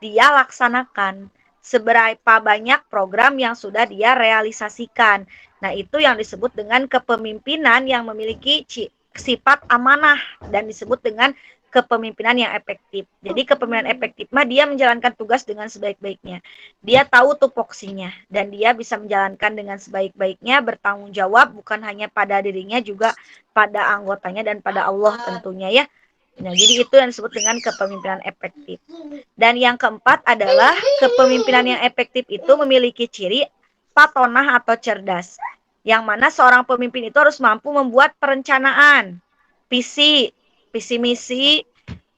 dia laksanakan. Seberapa banyak program yang sudah dia realisasikan. Nah, itu yang disebut dengan kepemimpinan yang memiliki sifat amanah dan disebut dengan kepemimpinan yang efektif. Jadi kepemimpinan efektif mah dia menjalankan tugas dengan sebaik-baiknya. Dia tahu tupoksinya dan dia bisa menjalankan dengan sebaik-baiknya, bertanggung jawab bukan hanya pada dirinya juga pada anggotanya dan pada Allah tentunya ya. Nah, jadi itu yang disebut dengan kepemimpinan efektif. Dan yang keempat adalah kepemimpinan yang efektif itu memiliki ciri patonah atau cerdas. Yang mana seorang pemimpin itu harus mampu membuat perencanaan, visi misi,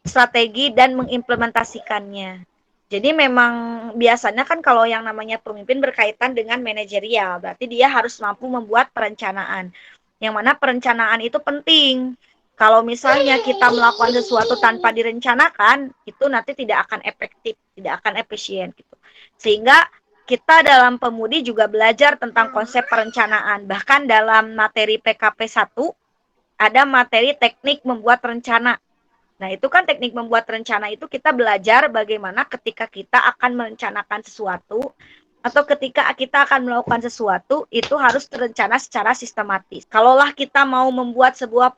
strategi, dan mengimplementasikannya. Jadi memang biasanya kan kalau yang namanya pemimpin berkaitan dengan manajerial, berarti dia harus mampu membuat perencanaan. Yang mana perencanaan itu penting. Kalau misalnya kita melakukan sesuatu tanpa direncanakan, itu nanti tidak akan efektif, tidak akan efisien gitu. Sehingga kita dalam pemudi juga belajar tentang konsep perencanaan. Bahkan dalam materi PKP 1 ada materi teknik membuat rencana. Nah, itu kan teknik membuat rencana itu kita belajar bagaimana ketika kita akan merencanakan sesuatu atau ketika kita akan melakukan sesuatu itu harus terencana secara sistematis. Kalaulah kita mau membuat sebuah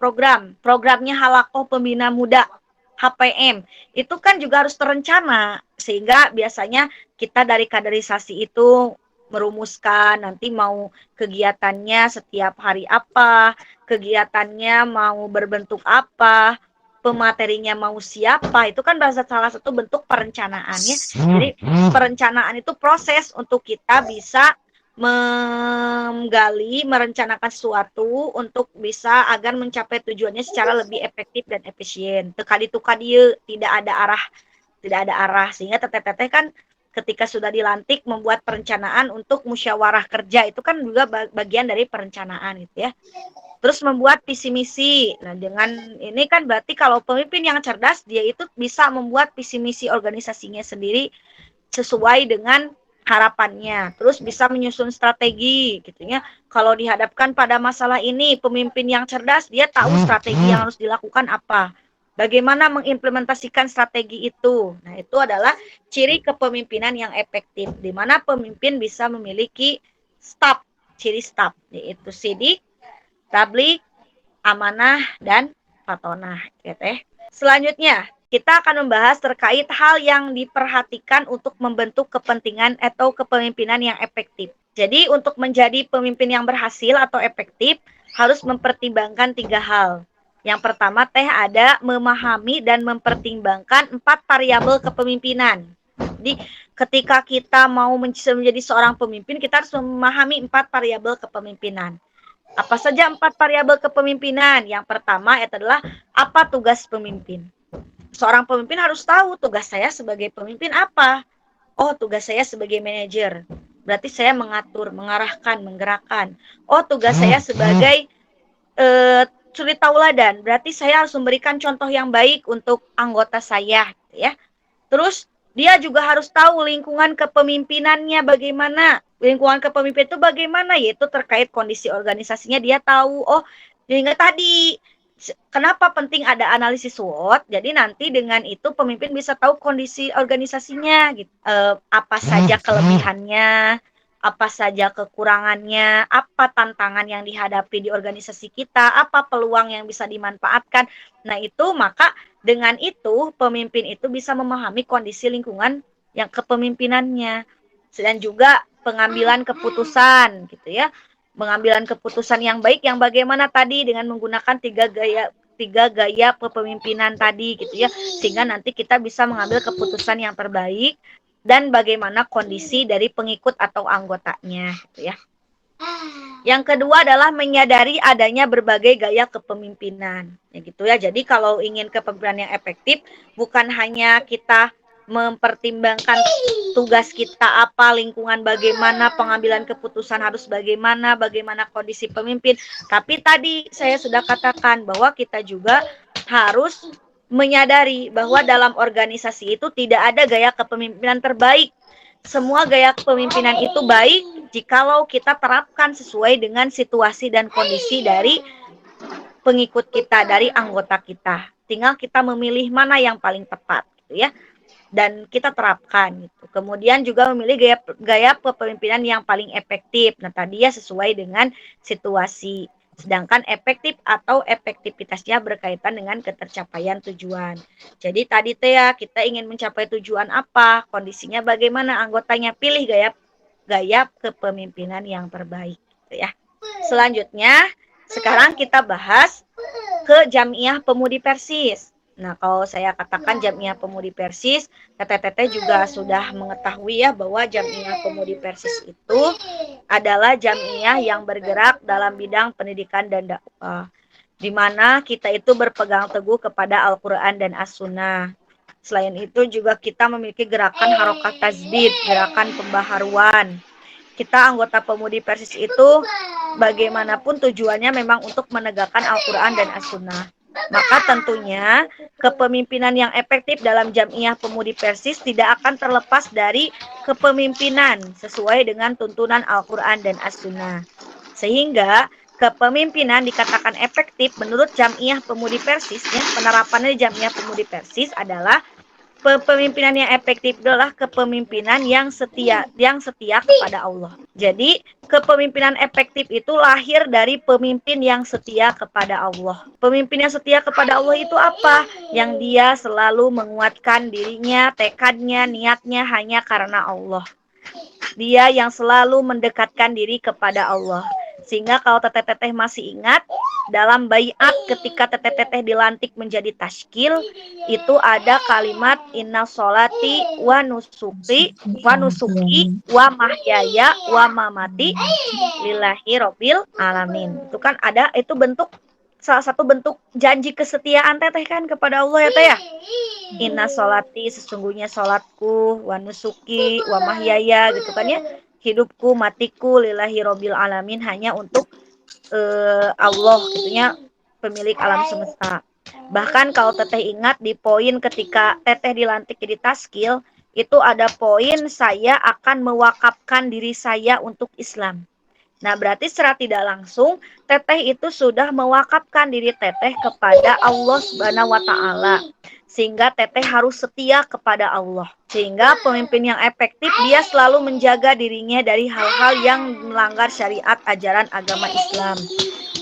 programnya Halakoh Pembina Muda HPM, itu kan juga harus terencana sehingga biasanya kita dari kaderisasi itu merumuskan nanti mau kegiatannya setiap hari apa, kegiatannya mau berbentuk apa, pematerinya mau siapa, itu kan salah satu bentuk perencanaannya. Jadi perencanaan itu proses untuk kita bisa menggali, merencanakan sesuatu untuk bisa agar mencapai tujuannya secara lebih efektif dan efisien. Tekadi-tukadi tidak ada arah sehingga teteh-teteh kan ketika sudah dilantik membuat perencanaan untuk musyawarah kerja itu kan juga bagian dari perencanaan gitu ya. Terus membuat visi misi. Nah, dengan ini kan berarti kalau pemimpin yang cerdas dia itu bisa membuat visi misi organisasinya sendiri sesuai dengan harapannya. Terus bisa menyusun strategi gitu ya. Kalau dihadapkan pada masalah ini, pemimpin yang cerdas dia tahu strategi yang harus dilakukan apa. Bagaimana mengimplementasikan strategi itu. Nah, itu adalah ciri kepemimpinan yang efektif di mana pemimpin bisa memiliki staf, ciri staf yaitu sidik, tablik, amanah, dan patonah. Ya, teh. Selanjutnya, kita akan membahas terkait hal yang diperhatikan untuk membentuk kepentingan atau kepemimpinan yang efektif. Jadi, untuk menjadi pemimpin yang berhasil atau efektif, harus mempertimbangkan 3 hal. Yang pertama, teh ada memahami dan mempertimbangkan 4 variabel kepemimpinan. Jadi, ketika kita mau menjadi seorang pemimpin, kita harus memahami 4 variabel kepemimpinan. Apa saja 4 variabel kepemimpinan? Yang pertama adalah apa tugas pemimpin. Seorang pemimpin harus tahu tugas saya sebagai pemimpin apa. Oh, tugas saya sebagai manajer. Berarti saya mengatur, mengarahkan, menggerakkan. Oh, tugas saya sebagai suri tauladan. Berarti saya harus memberikan contoh yang baik untuk anggota saya, ya. Terus dia juga harus tahu lingkungan kepemimpinannya bagaimana. Lingkungan kepemimpinan itu bagaimana, yaitu terkait kondisi organisasinya dia tahu. Oh, ingat tadi kenapa penting ada analisis SWOT. Jadi nanti dengan itu pemimpin bisa tahu kondisi organisasinya gitu. Apa saja kelebihannya, apa saja kekurangannya, apa tantangan yang dihadapi di organisasi kita, apa peluang yang bisa dimanfaatkan. Nah, itu maka dengan itu pemimpin itu bisa memahami kondisi lingkungan yang kepemimpinannya dan juga pengambilan keputusan gitu ya. Pengambilan keputusan yang baik yang bagaimana tadi dengan menggunakan tiga gaya kepemimpinan tadi gitu ya. Sehingga nanti kita bisa mengambil keputusan yang terbaik dan bagaimana kondisi dari pengikut atau anggotanya gitu ya. Yang kedua adalah menyadari adanya berbagai gaya kepemimpinan ya gitu ya. Jadi kalau ingin kepemimpinan yang efektif bukan hanya kita mempertimbangkan tugas kita apa, lingkungan bagaimana, pengambilan keputusan harus bagaimana kondisi pemimpin, tapi tadi saya sudah katakan bahwa kita juga harus menyadari bahwa dalam organisasi itu tidak ada gaya kepemimpinan terbaik. Semua gaya kepemimpinan itu baik jikalau kita terapkan sesuai dengan situasi dan kondisi dari pengikut kita, dari anggota kita. Tinggal kita memilih mana yang paling tepat gitu ya. Dan kita terapkan gitu. Kemudian juga memilih gaya kepemimpinan yang paling efektif. Nah, tadi ya sesuai dengan situasi. Sedangkan efektif atau efektivitasnya berkaitan dengan ketercapaian tujuan. Jadi tadi teh ya, kita ingin mencapai tujuan apa, kondisinya bagaimana, anggotanya pilih gaya kepemimpinan yang terbaik gitu ya. Selanjutnya, sekarang kita bahas ke Jamiah Pemudi Persis. Nah, kalau saya katakan Jamiah Pemudi Persis, Teteh-teteh juga sudah mengetahui ya bahwa Jamiah Pemudi Persis itu adalah jamiah yang bergerak dalam bidang pendidikan dan dakwah, di mana kita itu berpegang teguh kepada Al-Quran dan As-Sunnah. Selain itu juga kita memiliki gerakan harokat tajdid, gerakan pembaharuan. Kita anggota Pemudi Persis itu bagaimanapun tujuannya memang untuk menegakkan Al-Quran dan As-Sunnah. Maka tentunya kepemimpinan yang efektif dalam Jamiah Pemudi Persis tidak akan terlepas dari kepemimpinan sesuai dengan tuntunan Al-Quran dan As-Sunnah. Sehingga kepemimpinan dikatakan efektif menurut Jamiah Pemudi Persis, ya, penerapannya Jamiah Pemudi Persis adalah kepemimpinan yang efektif adalah kepemimpinan yang setia kepada Allah. Jadi, kepemimpinan efektif itu lahir dari pemimpin yang setia kepada Allah. Pemimpin yang setia kepada Allah itu apa? Yang dia selalu menguatkan dirinya, tekadnya, niatnya hanya karena Allah. Dia yang selalu mendekatkan diri kepada Allah. Sehingga kalau teteh-teteh masih ingat, dalam baiat ketika teteh-teteh dilantik menjadi tashkil, itu ada kalimat inna sholati wa nusuki wa mahyaya wa mamati lillahi robbil alamin. Itu kan ada, itu bentuk, salah satu bentuk janji kesetiaan teteh kan kepada Allah ya teh ya. Inna sholati, sesungguhnya sholatku, wa nusuki wa mahyaya gitu kan ya. Hidupku, matiku, lillahi robbil alamin, hanya untuk Allah gitunya, pemilik alam semesta. Bahkan kalau teteh ingat di poin ketika teteh dilantik jadi taskil, itu ada poin saya akan mewakafkan diri saya untuk Islam. Nah, berarti secara tidak langsung teteh itu sudah mewakafkan diri teteh kepada Allah Subhanahu wa taala. Sehingga teteh harus setia kepada Allah. Sehingga pemimpin yang efektif dia selalu menjaga dirinya dari hal-hal yang melanggar syariat ajaran agama Islam.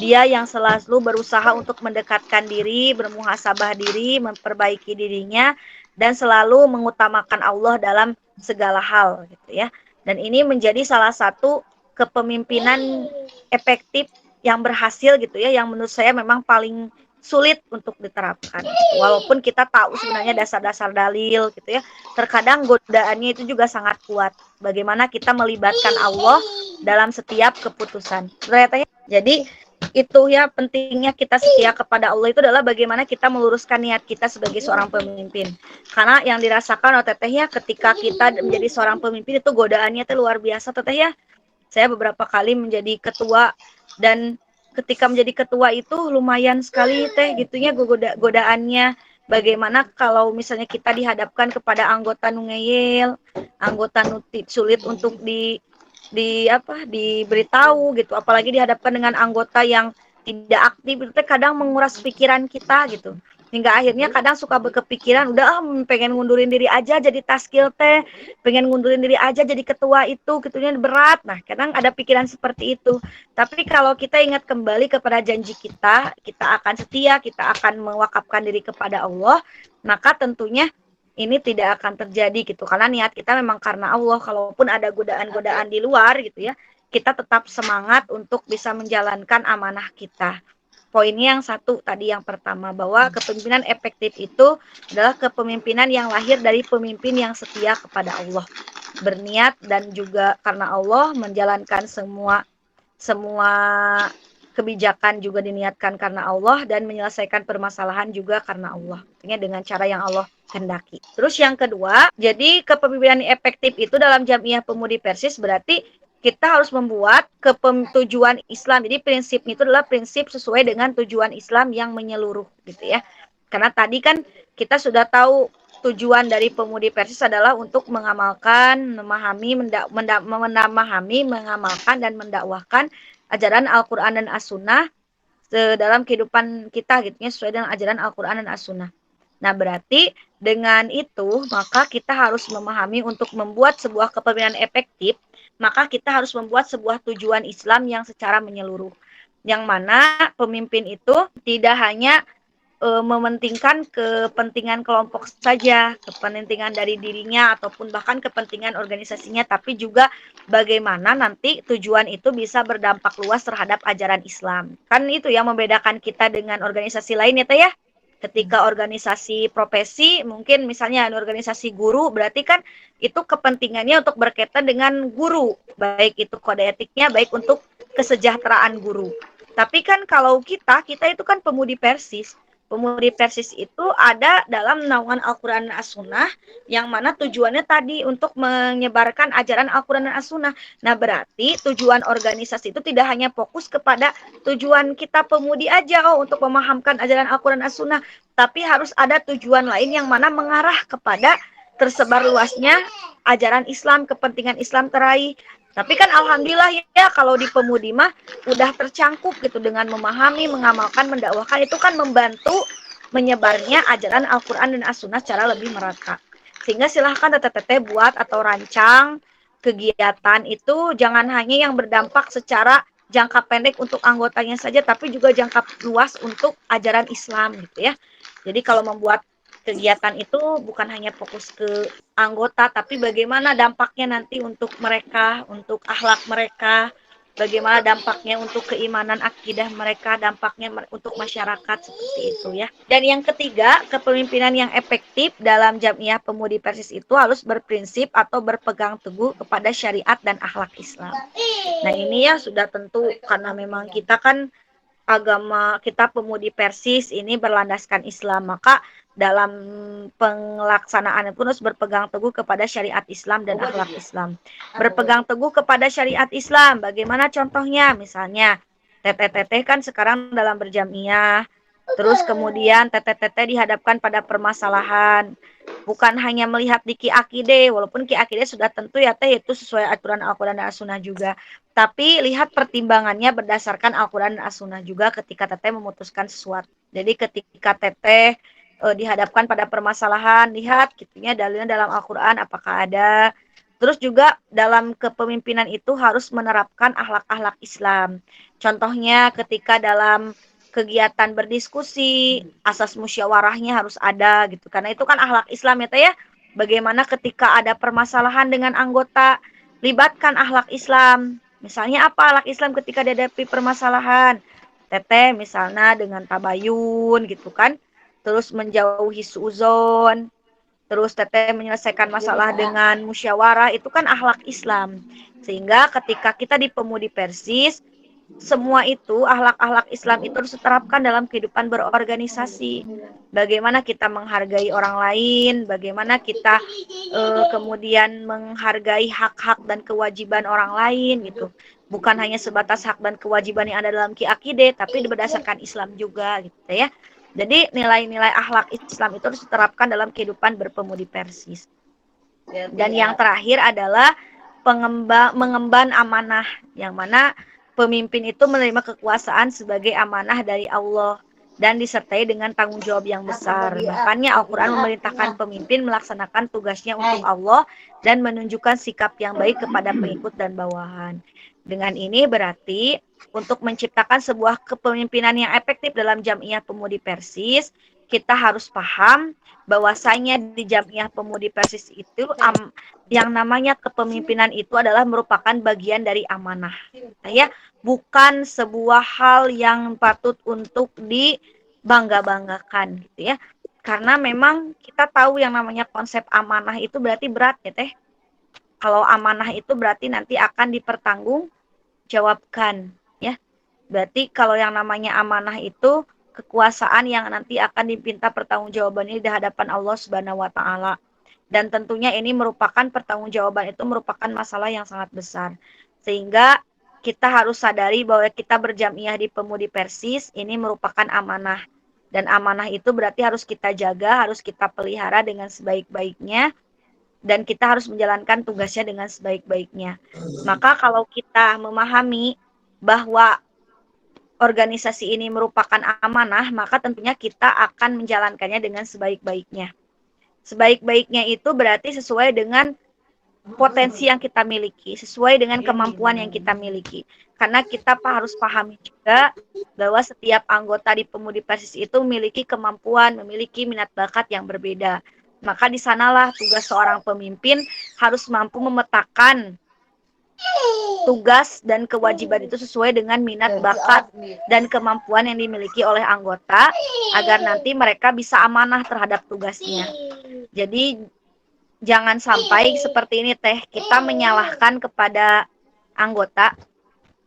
Dia yang selalu berusaha untuk mendekatkan diri, bermuhasabah diri, memperbaiki dirinya, dan selalu mengutamakan Allah dalam segala hal gitu ya. Dan ini menjadi salah satu kepemimpinan efektif yang berhasil gitu ya, yang menurut saya memang paling sulit untuk diterapkan. Walaupun kita tahu sebenarnya dasar-dasar dalil gitu ya, terkadang godaannya itu juga sangat kuat. Bagaimana kita melibatkan Allah dalam setiap keputusan. Jadi itu ya, pentingnya kita setia kepada Allah itu adalah bagaimana kita meluruskan niat kita sebagai seorang pemimpin. Karena yang dirasakan oleh teteh ya, ketika kita menjadi seorang pemimpin itu godaannya itu luar biasa teteh ya. Saya beberapa kali menjadi ketua, dan ketika menjadi ketua itu lumayan sekali teh gitunya godaannya. Bagaimana kalau misalnya kita dihadapkan kepada anggota nungeyel, anggota sulit untuk diberitahu gitu, apalagi dihadapkan dengan anggota yang tidak aktif, itu kadang menguras pikiran kita gitu, hingga akhirnya kadang suka berkepikiran udah pengen ngundurin diri aja jadi taskil teh, pengen ngundurin diri aja jadi ketua itu gitunya berat. Nah, kadang ada pikiran seperti itu. Tapi kalau kita ingat kembali kepada janji kita akan setia, kita akan mewakafkan diri kepada Allah, maka tentunya ini tidak akan terjadi gitu, karena niat kita memang karena Allah. Kalaupun ada godaan-godaan di luar gitu ya, kita tetap semangat untuk bisa menjalankan amanah kita. Poinnya yang satu tadi, yang pertama, bahwa kepemimpinan efektif itu adalah kepemimpinan yang lahir dari pemimpin yang setia kepada Allah, berniat dan juga karena Allah, menjalankan semua kebijakan juga diniatkan karena Allah, dan menyelesaikan permasalahan juga karena Allah, artinya dengan cara yang Allah kehendaki. Terus yang kedua, jadi kepemimpinan efektif itu dalam Jamiah Pemudi Persis berarti kita harus membuat tujuan Islam. Jadi prinsipnya itu adalah prinsip sesuai dengan tujuan Islam yang menyeluruh gitu ya. Karena tadi kan kita sudah tahu tujuan dari Pemudi Persis adalah untuk mengamalkan, memahami, mengamalkan dan mendakwahkan ajaran Al-Quran dan As-Sunnah dalam kehidupan kita gitu ya, sesuai dengan ajaran Al-Quran dan As-Sunnah. Nah, berarti dengan itu maka kita harus memahami untuk membuat sebuah kepemimpinan efektif, maka kita harus membuat sebuah tujuan Islam yang secara menyeluruh. yang mana pemimpin itu tidak hanya mementingkan kepentingan kelompok saja, kepentingan dari dirinya ataupun bahkan kepentingan organisasinya, tapi juga bagaimana nanti tujuan itu bisa berdampak luas terhadap ajaran Islam. Kan itu yang membedakan kita dengan organisasi lain ya Teh ya. Ketika organisasi profesi, mungkin misalnya organisasi guru, berarti kan itu kepentingannya untuk berkaitan dengan guru, baik itu kode etiknya, baik untuk kesejahteraan guru. Tapi kan kalau kita itu kan pemudi Persis. Pemudi Persis itu ada dalam naungan Al-Quran dan As-Sunnah, yang mana tujuannya tadi untuk menyebarkan ajaran Al-Quran dan As-Sunnah. Nah, berarti tujuan organisasi itu tidak hanya fokus kepada tujuan kita pemudi aja, untuk memahamkan ajaran Al-Quran dan As-Sunnah, tapi harus ada tujuan lain yang mana mengarah kepada tersebar luasnya ajaran Islam, kepentingan Islam teraih. Tapi kan alhamdulillah ya kalau di pemudi mah udah tercangkup gitu dengan memahami, mengamalkan, mendakwahkan, itu kan membantu menyebarnya ajaran Al-Quran dan As-Sunnah secara lebih merata. Sehingga silahkan teteh-teteh buat atau rancang kegiatan itu jangan hanya yang berdampak secara jangka pendek untuk anggotanya saja, tapi juga jangka luas untuk ajaran Islam gitu ya. Jadi kalau membuat kegiatan itu bukan hanya fokus ke anggota, tapi bagaimana dampaknya nanti untuk mereka, untuk akhlak mereka, bagaimana dampaknya untuk keimanan akidah mereka, dampaknya untuk masyarakat, seperti itu ya. Dan yang ketiga, kepemimpinan yang efektif dalam Jamiah Pemudi Persis itu harus berprinsip atau berpegang teguh kepada syariat dan akhlak Islam. Nah ini ya sudah tentu, karena memang kita kan agama kita pemudi Persis ini berlandaskan Islam, maka dalam pelaksanaan pun harus berpegang teguh kepada syariat Islam dan akhlak Islam. Berpegang teguh kepada syariat Islam, bagaimana contohnya? Misalnya, teteh-teteh kan sekarang dalam berjamiah, terus kemudian teteh-teteh dihadapkan pada permasalahan, bukan hanya melihat di Ki Akide, walaupun Ki Akide sudah tentu ya Teh itu sesuai aturan Al-Quran dan As-Sunnah juga, tapi lihat pertimbangannya berdasarkan Al-Quran dan As-Sunnah juga ketika teteh memutuskan sesuatu. Jadi ketika teteh dihadapkan pada permasalahan, lihat gitunya dalilnya dalam Al-Quran apakah ada. Terus juga dalam kepemimpinan itu harus menerapkan akhlak-akhlak Islam. Contohnya ketika dalam kegiatan berdiskusi, asas musyawarahnya harus ada gitu. Karena itu kan akhlak Islam ya Teh ya. Bagaimana ketika ada permasalahan dengan anggota, libatkan akhlak Islam. Misalnya apa akhlak Islam ketika dihadapi permasalahan? Teteh misalnya dengan tabayun gitu kan. Terus menjauhi suuzon, terus teteh menyelesaikan masalah dengan musyawarah, itu kan akhlak Islam. Sehingga ketika kita di Pemudi Persis, semua itu akhlak-akhlak Islam itu harus diterapkan dalam kehidupan berorganisasi. Bagaimana kita menghargai orang lain, bagaimana kita kemudian menghargai hak-hak dan kewajiban orang lain gitu. Bukan hanya sebatas hak dan kewajiban yang ada dalam Ki Akide, tapi berdasarkan Islam juga gitu ya. Jadi nilai-nilai akhlak Islam itu harus diterapkan dalam kehidupan berpemudi Persis. Dan yang terakhir adalah mengemban amanah, yang mana pemimpin itu menerima kekuasaan sebagai amanah dari Allah dan disertai dengan tanggung jawab yang besar. Makanya Al-Quran memerintahkan pemimpin melaksanakan tugasnya untuk Allah dan menunjukkan sikap yang baik kepada pengikut dan bawahan. Dengan ini berarti untuk menciptakan sebuah kepemimpinan yang efektif dalam Jamiah Pemudi Persis, kita harus paham bahwasanya di Jamiah Pemudi Persis itu yang namanya kepemimpinan itu adalah merupakan bagian dari amanah. Nah, ya, bukan sebuah hal yang patut untuk dibangga-banggakan gitu ya. Karena memang kita tahu yang namanya konsep amanah itu berarti berat ya Teh. Kalau amanah itu berarti nanti akan dipertanggungjawabkan ya. Berarti kalau yang namanya amanah itu kekuasaan yang nanti akan dipinta pertanggungjawabannya di hadapan Allah Subhanahu wa taala. Dan tentunya ini merupakan pertanggungjawaban itu merupakan masalah yang sangat besar. Sehingga kita harus sadari bahwa kita berjamiah di Pemudi Persis ini merupakan amanah. Dan amanah itu berarti harus kita jaga, harus kita pelihara dengan sebaik-baiknya. Dan kita harus menjalankan tugasnya dengan sebaik-baiknya. Maka kalau kita memahami bahwa organisasi ini merupakan amanah, maka tentunya kita akan menjalankannya dengan sebaik-baiknya. Sebaik-baiknya itu berarti sesuai dengan potensi yang kita miliki, sesuai dengan kemampuan yang kita miliki. Karena kita harus pahami juga bahwa setiap anggota di Pemudi Persis itu memiliki kemampuan, memiliki minat bakat yang berbeda. Maka di sanalah tugas seorang pemimpin harus mampu memetakan tugas dan kewajiban itu sesuai dengan minat bakat dan kemampuan yang dimiliki oleh anggota agar nanti mereka bisa amanah terhadap tugasnya. Jadi jangan sampai seperti ini teh, kita menyalahkan kepada anggota.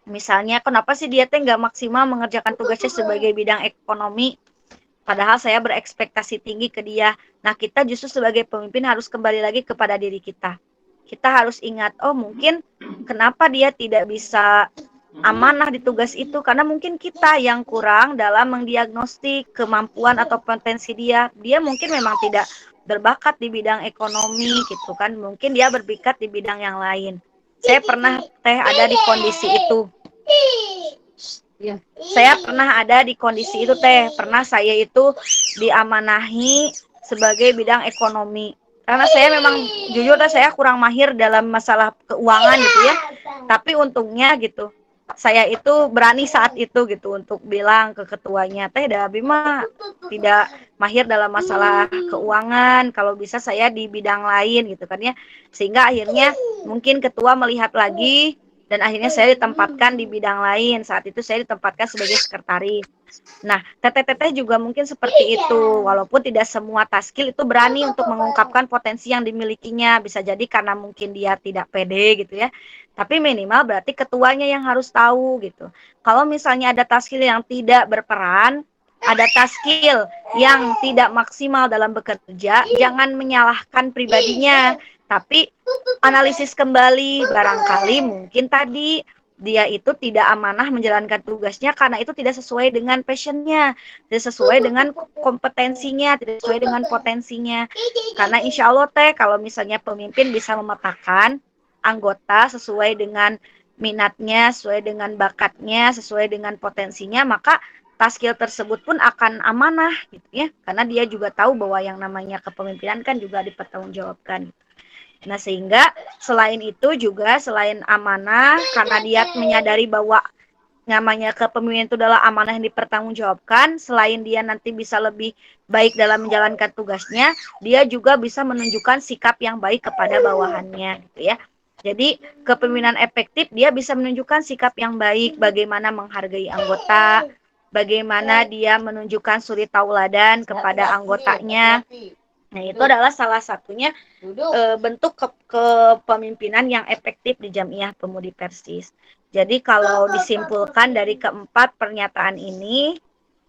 Misalnya kenapa sih dia teh nggak maksimal mengerjakan tugasnya sebagai bidang ekonomi, padahal saya berekspektasi tinggi ke dia. Nah, kita justru sebagai pemimpin harus kembali lagi kepada diri kita. Kita harus ingat, oh mungkin kenapa dia tidak bisa amanah di tugas itu, karena mungkin kita yang kurang dalam mendiagnostik kemampuan atau potensi dia. Dia mungkin memang tidak berbakat di bidang ekonomi gitu kan, mungkin dia berbakat di bidang yang lain. Saya pernah teh ada di kondisi itu. Saya pernah ada di kondisi itu teh, pernah saya itu diamanahi sebagai bidang ekonomi. Karena saya memang jujur saya kurang mahir dalam masalah keuangan gitu ya. Tapi untungnya gitu, saya itu berani saat itu gitu untuk bilang ke ketuanya, teh Dabi mah tidak mahir dalam masalah keuangan, kalau bisa saya di bidang lain gitu kan ya. Sehingga akhirnya mungkin ketua melihat lagi dan akhirnya saya ditempatkan di bidang lain. Saat itu saya ditempatkan sebagai sekretaris. Nah, teteh-teteh juga mungkin seperti itu. Walaupun tidak semua taskil itu berani untuk mengungkapkan potensi yang dimilikinya. Bisa jadi karena mungkin dia tidak pede gitu ya. Tapi minimal berarti ketuanya yang harus tahu gitu. Kalau misalnya ada taskil yang tidak berperan, ada taskil yang tidak maksimal dalam bekerja, jangan menyalahkan pribadinya. Tapi analisis kembali, barangkali mungkin tadi dia itu tidak amanah menjalankan tugasnya karena itu tidak sesuai dengan passionnya, tidak sesuai dengan kompetensinya, tidak sesuai dengan potensinya. Karena insya Allah teh kalau misalnya pemimpin bisa memetakan anggota sesuai dengan minatnya, sesuai dengan bakatnya, sesuai dengan potensinya, maka taskil tersebut pun akan amanah gitu ya. Karena dia juga tahu bahwa yang namanya kepemimpinan kan juga dipertanggungjawabkan. Nah, sehingga selain itu juga selain amanah, karena dia menyadari bahwa namanya kepemimpinan itu adalah amanah yang dipertanggungjawabkan, selain dia nanti bisa lebih baik dalam menjalankan tugasnya, dia juga bisa menunjukkan sikap yang baik kepada bawahannya gitu ya. Jadi kepemimpinan efektif dia bisa menunjukkan sikap yang baik, bagaimana menghargai anggota, bagaimana dia menunjukkan suri tauladan kepada anggotanya. Nah, itu adalah salah satunya bentuk kepemimpinan yang efektif di Jamiah Pemudi Persis. Jadi kalau disimpulkan dari keempat pernyataan ini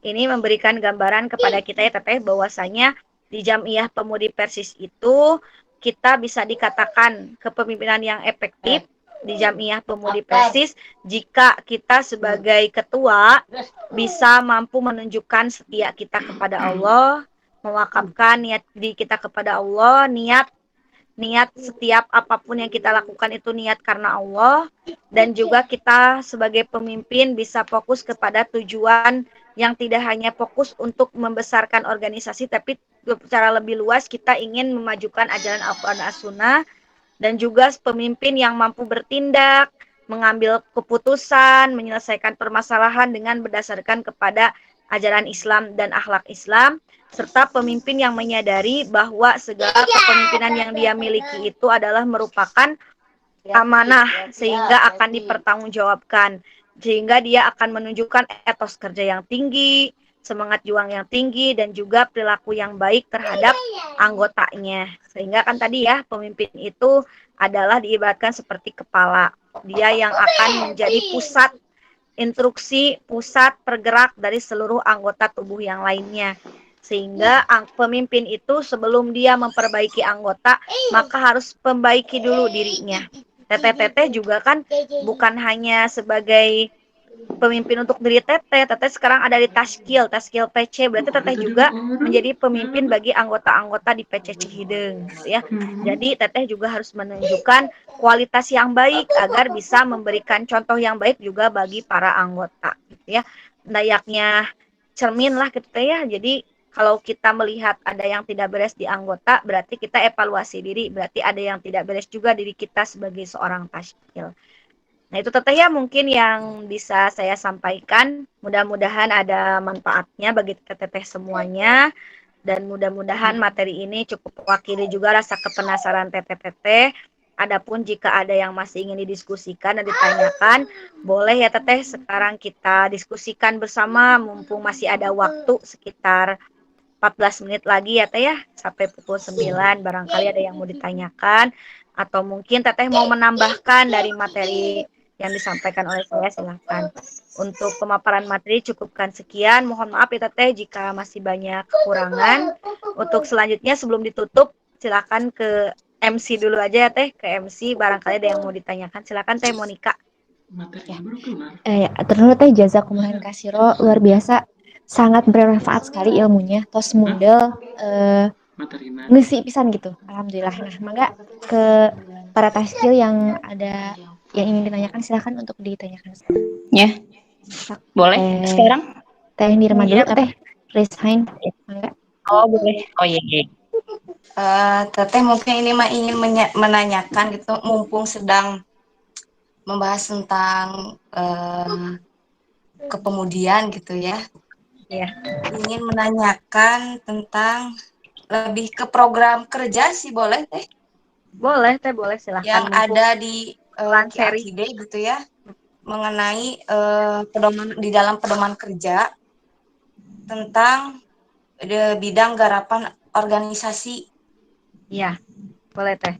memberikan gambaran kepada kita ya teteh bahwasanya di Jamiah Pemudi Persis itu kita bisa dikatakan kepemimpinan yang efektif di Jamiah Pemudi Persis jika kita sebagai ketua bisa mampu menunjukkan setia kita kepada Allah, mewakafkan niat diri kita kepada Allah, niat setiap apapun yang kita lakukan itu niat karena Allah, dan juga kita sebagai pemimpin bisa fokus kepada tujuan yang tidak hanya fokus untuk membesarkan organisasi, tapi secara lebih luas kita ingin memajukan ajaran Al-Quran As-Sunnah, dan juga pemimpin yang mampu bertindak, mengambil keputusan, menyelesaikan permasalahan dengan berdasarkan kepada ajaran Islam dan akhlak Islam, serta pemimpin yang menyadari bahwa segala kepemimpinan yang dia miliki itu adalah merupakan amanah sehingga akan dipertanggungjawabkan, sehingga dia akan menunjukkan etos kerja yang tinggi, semangat juang yang tinggi, dan juga perilaku yang baik terhadap anggotanya. Sehingga kan tadi ya, pemimpin itu adalah diibaratkan seperti kepala. Dia yang akan menjadi pusat instruksi, pusat pergerak dari seluruh anggota tubuh yang lainnya. Sehingga pemimpin itu sebelum dia memperbaiki anggota, maka harus memperbaiki dulu dirinya. Teteh-teteh juga kan bukan hanya sebagai pemimpin untuk diri teteh sekarang ada di taskil PC, berarti teteh juga menjadi pemimpin bagi anggota-anggota di PC Cihideng gitu ya. Jadi teteh juga harus menunjukkan kualitas yang baik agar bisa memberikan contoh yang baik juga bagi para anggota gitu ya. Layaknya cermin lah gitu ya. Jadi kalau kita melihat ada yang tidak beres di anggota, berarti kita evaluasi diri, berarti ada yang tidak beres juga diri kita sebagai seorang tasyil. Nah, itu teteh ya mungkin yang bisa saya sampaikan. Mudah-mudahan ada manfaatnya bagi teteh semuanya. Dan mudah-mudahan materi ini cukup mewakili juga rasa kepenasaran teteh-teteh. Adapun jika ada yang masih ingin didiskusikan dan ditanyakan, boleh ya teteh sekarang kita diskusikan bersama mumpung masih ada waktu sekitar 14 menit lagi ya teh ya, sampai pukul 9 barangkali ada yang mau ditanyakan atau mungkin teteh mau menambahkan dari materi yang disampaikan oleh saya, silahkan. Untuk pemaparan materi cukupkan sekian, mohon maaf ya teteh jika masih banyak kekurangan. Untuk selanjutnya sebelum ditutup silakan ke MC dulu aja ya teh, ke MC barangkali ada yang mau ditanyakan, silakan teh Monica. Ya, terus teh jazakumullah kasiro, luar biasa, sangat bermanfaat sekali ilmunya. Tos mundel ngisi pisan gitu. Alhamdulillah. Nah, mangga ke para taskil yang ada yang ingin ditanyakan silahkan untuk ditanyakan. Ya, boleh. Sekarang? Teh Nirma dulu, Iya, teh raise hand. Mangga. Oh, boleh. Oh iya. Teteh mungkin ini mah ingin menanyakan gitu, mumpung sedang membahas tentang kepemudian gitu ya. Iya. Ingin menanyakan tentang lebih ke program kerja sih boleh teh Boleh teh, boleh silahkan. yang Mumpung ada di seri KID gitu ya, mengenai pedoman di dalam pedoman kerja tentang bidang garapan organisasi. Iya, boleh teh.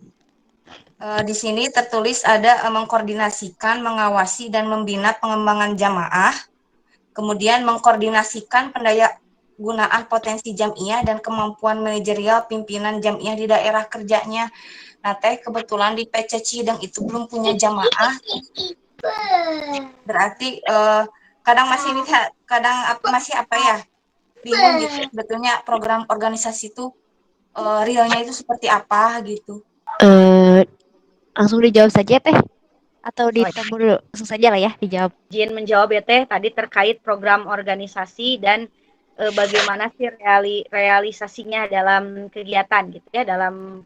Di sini tertulis ada mengkoordinasikan, mengawasi, dan membina pengembangan jamaah, kemudian mengkoordinasikan pendaya gunaan potensi jam'iyah dan kemampuan manajerial pimpinan jam'iyah di daerah kerjanya. Nah, teh kebetulan di PC Cideng itu belum punya jamaah, berarti kadang masih ini masih apa ya, bingung gitu sebetulnya program organisasi itu realnya itu seperti apa gitu. Langsung dijawab saja teh atau ditunggu dulu, langsung saja lah ya dijawab. Izin menjawab ya teh tadi terkait program organisasi dan bagaimana sih realisasinya dalam kegiatan gitu ya, dalam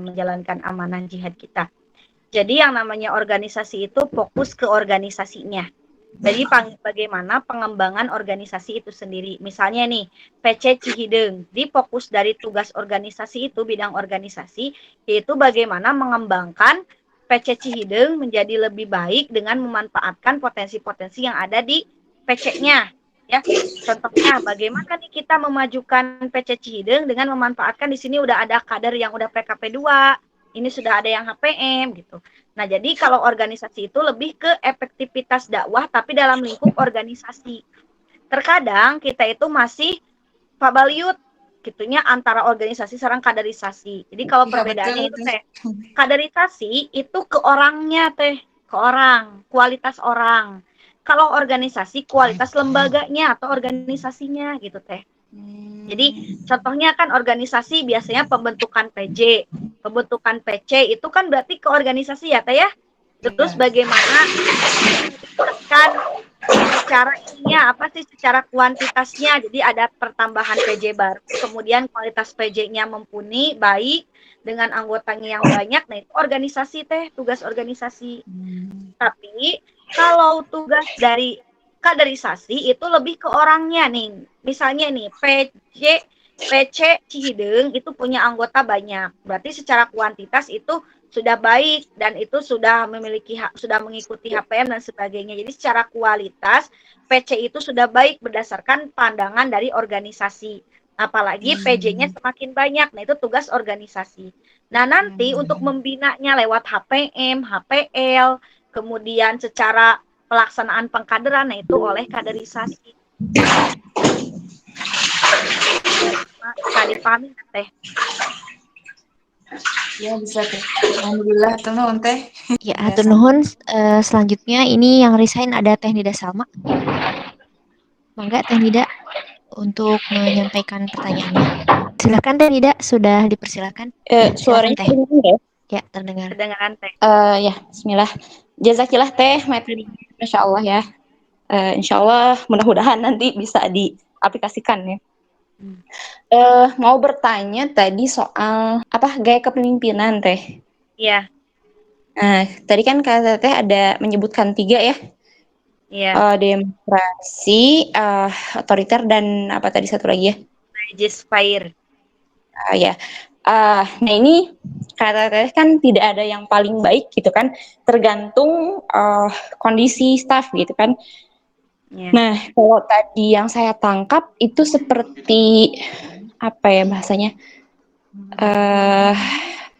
menjalankan amanah jihad kita. Jadi yang namanya organisasi itu fokus ke organisasinya. Jadi bagaimana pengembangan organisasi itu sendiri. Misalnya nih, PC Cihideng, di fokus dari tugas organisasi itu, bidang organisasi, yaitu bagaimana mengembangkan PC Cihideng menjadi lebih baik dengan memanfaatkan potensi-potensi yang ada di PC-nya. Ya, contohnya bagaimana nih kita memajukan PC Cihideng dengan memanfaatkan di sini udah ada kader yang udah PKP 2, ini sudah ada yang HPM gitu. Nah, jadi kalau organisasi itu lebih ke efektivitas dakwah tapi dalam lingkup organisasi. Terkadang kita itu masih pabaliut gitunya antara organisasi sareng kaderisasi. Jadi kalau perbedaannya itu teh, kaderisasi itu ke orangnya teh, ke orang, kualitas orang. Kalau organisasi kualitas lembaganya atau organisasinya gitu teh. Jadi contohnya kan organisasi biasanya pembentukan PJ. Pembentukan PC itu kan berarti ke organisasi ya teh ya. Terus bagaimana kan secara ininya apa sih, secara kuantitasnya, jadi ada pertambahan PJ baru, kemudian kualitas PJ-nya mumpuni, baik, dengan anggotanya yang banyak, nah itu organisasi teh, tugas organisasi. Tapi kalau tugas dari kaderisasi itu lebih ke orangnya nih, misalnya nih PC Cihideng itu punya anggota banyak, berarti secara kuantitas itu sudah baik dan itu sudah sudah mengikuti HPM dan sebagainya. Jadi secara kualitas PC itu sudah baik berdasarkan pandangan dari organisasi. Apalagi PJ-nya semakin banyak. Nah, itu tugas organisasi. Nah, nanti untuk membinanya lewat HPM, HPL, kemudian secara pelaksanaan pengkaderan, nah itu oleh kaderisasi. Bisa dipahami teh? Ya bisa teh. Alhamdulillah nuhun teh. Ya, hatur nuhun. Selanjutnya ini yang resign ada Teh Nida Salma. Mangga Teh Nida untuk menyampaikan pertanyaannya. Silakan Teh Nida, sudah dipersilakan. Suaranya Teh. terdengar ya? Ya, terdengar. Kedengaran teh. Ya, bismillah. Jazakillah teh materi, Masya Allah ya. Insya Allah mudah-mudahan nanti bisa diaplikasikan ya. Mau bertanya tadi soal apa gaya kepemimpinan Teh. Iya, Nah, tadi kan Kak Teteh ada menyebutkan 3 ya, iya. demokrasi, otoriter dan apa tadi satu lagi ya? Fire. Ya. Nah ini Kak Teteh kan tidak ada yang paling baik gitu kan, tergantung kondisi staff gitu kan. Iya. Nah, kalau tadi yang saya tangkap itu seperti apa ya bahasanya?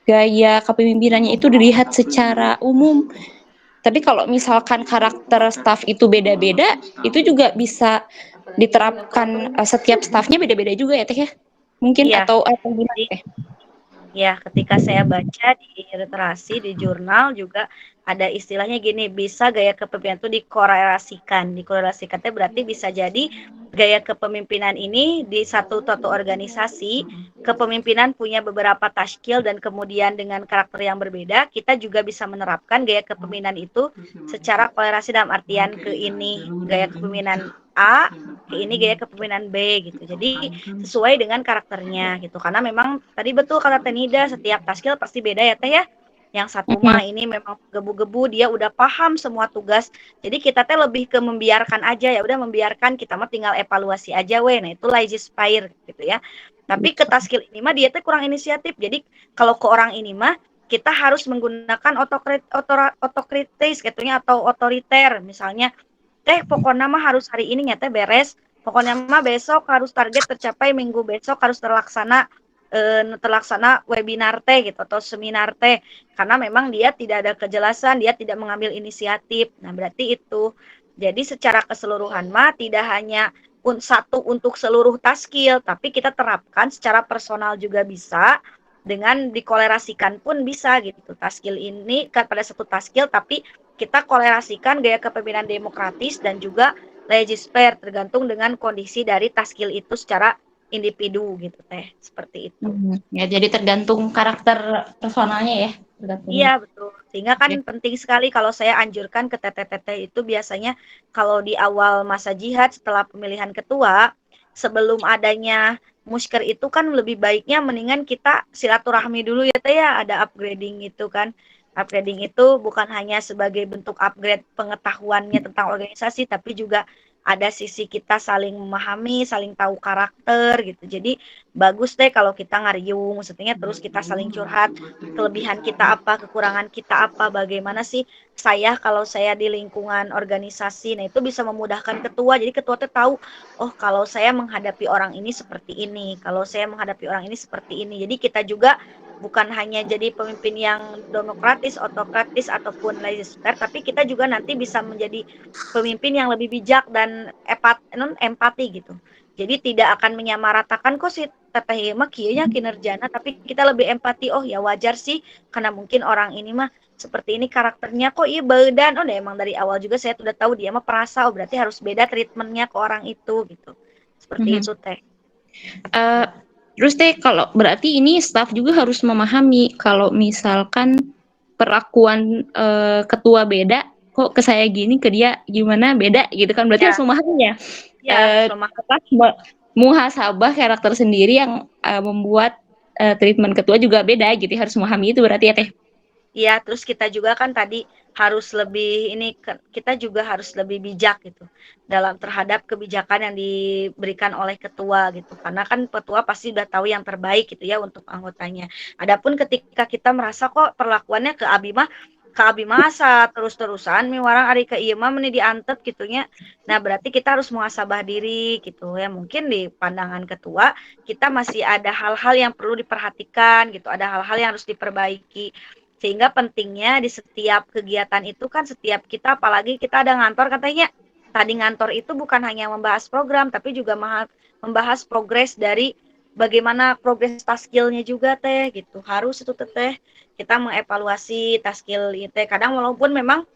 Gaya kepemimpinannya itu dilihat secara umum. Tapi kalau misalkan karakter staff itu beda-beda, itu juga bisa diterapkan setiap staffnya beda-beda juga ya Teh ya? Mungkin Iya. atau gimana Jadi Teh? ya, ketika saya baca di literasi, di jurnal juga ada istilahnya gini, bisa gaya kepemimpinan itu dikorelasikan. Dikorelasikan itu berarti bisa jadi gaya kepemimpinan ini di satu organisasi, kepemimpinan punya beberapa taskil dan kemudian dengan karakter yang berbeda, kita juga bisa menerapkan gaya kepemimpinan itu secara kolerasi dalam artian ke ini gaya kepemimpinan A, ke ini gaya kepemimpinan B gitu. Jadi sesuai dengan karakternya gitu. Karena memang tadi betul kata Tenida, setiap taskil pasti beda ya Teh ya. Yang satu mah ini memang gebu-gebu, dia udah paham semua tugas. Jadi kita teh lebih ke membiarkan aja, ya udah membiarkan, kita mah tinggal evaluasi aja weh. Nah, itu lazy spire gitu ya. Tapi ke taskil ini mah dia teh kurang inisiatif. Jadi kalau ke orang ini mah kita harus menggunakan otokritis gitunya atau otoriter. Misalnya pokoknya mah harus hari ini nyata beres, pokoknya mah besok harus target tercapai, minggu besok harus terlaksana webinar teh gitu atau seminar teh, karena memang dia tidak ada kejelasan, dia tidak mengambil inisiatif. Nah, berarti itu. Jadi secara keseluruhan mah tidak hanya satu untuk seluruh taskil, tapi kita terapkan secara personal juga bisa, dengan dikolerasikan pun bisa gitu. Taskil ini kan pada satu taskil, tapi kita kolerasikan gaya kepemimpinan demokratis dan juga legisper, tergantung dengan kondisi dari taskil itu secara individu gitu Teh, seperti itu. Ya, jadi tergantung karakter personalnya ya, tergantung. Iya betul, sehingga kan penting sekali kalau saya anjurkan ke teteh-teteh itu biasanya kalau di awal masa jihad setelah pemilihan ketua, sebelum adanya musker itu kan lebih baiknya mendingan kita silaturahmi dulu ya Teh ya, ada upgrading itu kan. Upgrading itu bukan hanya sebagai bentuk upgrade pengetahuannya tentang organisasi, tapi juga ada sisi kita saling memahami, saling tahu karakter gitu. Jadi bagus deh kalau kita ngariung, maksudnya terus kita saling curhat, kelebihan kita apa, kekurangan kita apa, bagaimana sih kalau saya di lingkungan organisasi. Nah, itu bisa memudahkan ketua. Jadi ketua tuh tahu, oh kalau saya menghadapi orang ini seperti ini, kalau saya menghadapi orang ini seperti ini. Jadi kita juga bukan hanya jadi pemimpin yang demokratis, otokratis, ataupun laissez-faire, tapi kita juga nanti bisa menjadi pemimpin yang lebih bijak dan empati gitu. Jadi tidak akan menyamaratakan kok si teteh mah kieunya kinerjana, tapi kita lebih empati. Oh ya wajar sih, karena mungkin orang ini mah seperti ini karakternya, kok iya badan. Oh emang dari awal juga saya sudah tahu dia mah perasa, oh berarti harus beda treatmentnya ke orang itu gitu. Seperti itu Teh. Terus Teh, kalau berarti ini staff juga harus memahami kalau misalkan perlakuan ketua beda, kok ke saya gini, ke dia gimana beda gitu kan, berarti harus Ya, memahami ya. ya harus memahami. Muhasabah karakter sendiri yang membuat treatment ketua juga beda gitu, harus memahami itu berarti ya Teh. Iya, terus kita juga kan tadi harus lebih kita juga harus lebih bijak gitu dalam terhadap kebijakan yang diberikan oleh ketua gitu. Karena kan ketua pasti udah tahu yang terbaik gitu ya untuk anggotanya. Adapun ketika kita merasa kok perlakuannya ke Abi masa terus-terusan miwarang ari ke ieu mah meni diantep gitunya. Nah, berarti kita harus muhasabah diri gitu ya. Mungkin di pandangan ketua kita masih ada hal-hal yang perlu diperhatikan gitu, ada hal-hal yang harus diperbaiki. Sehingga pentingnya di setiap kegiatan itu kan setiap kita, apalagi kita ada ngantor katanya, tadi ngantor itu bukan hanya membahas program, tapi juga membahas progres dari bagaimana progres taskilnya juga Teh gitu. Harus itu Teh kita mengevaluasi taskil itu. Kadang walaupun memang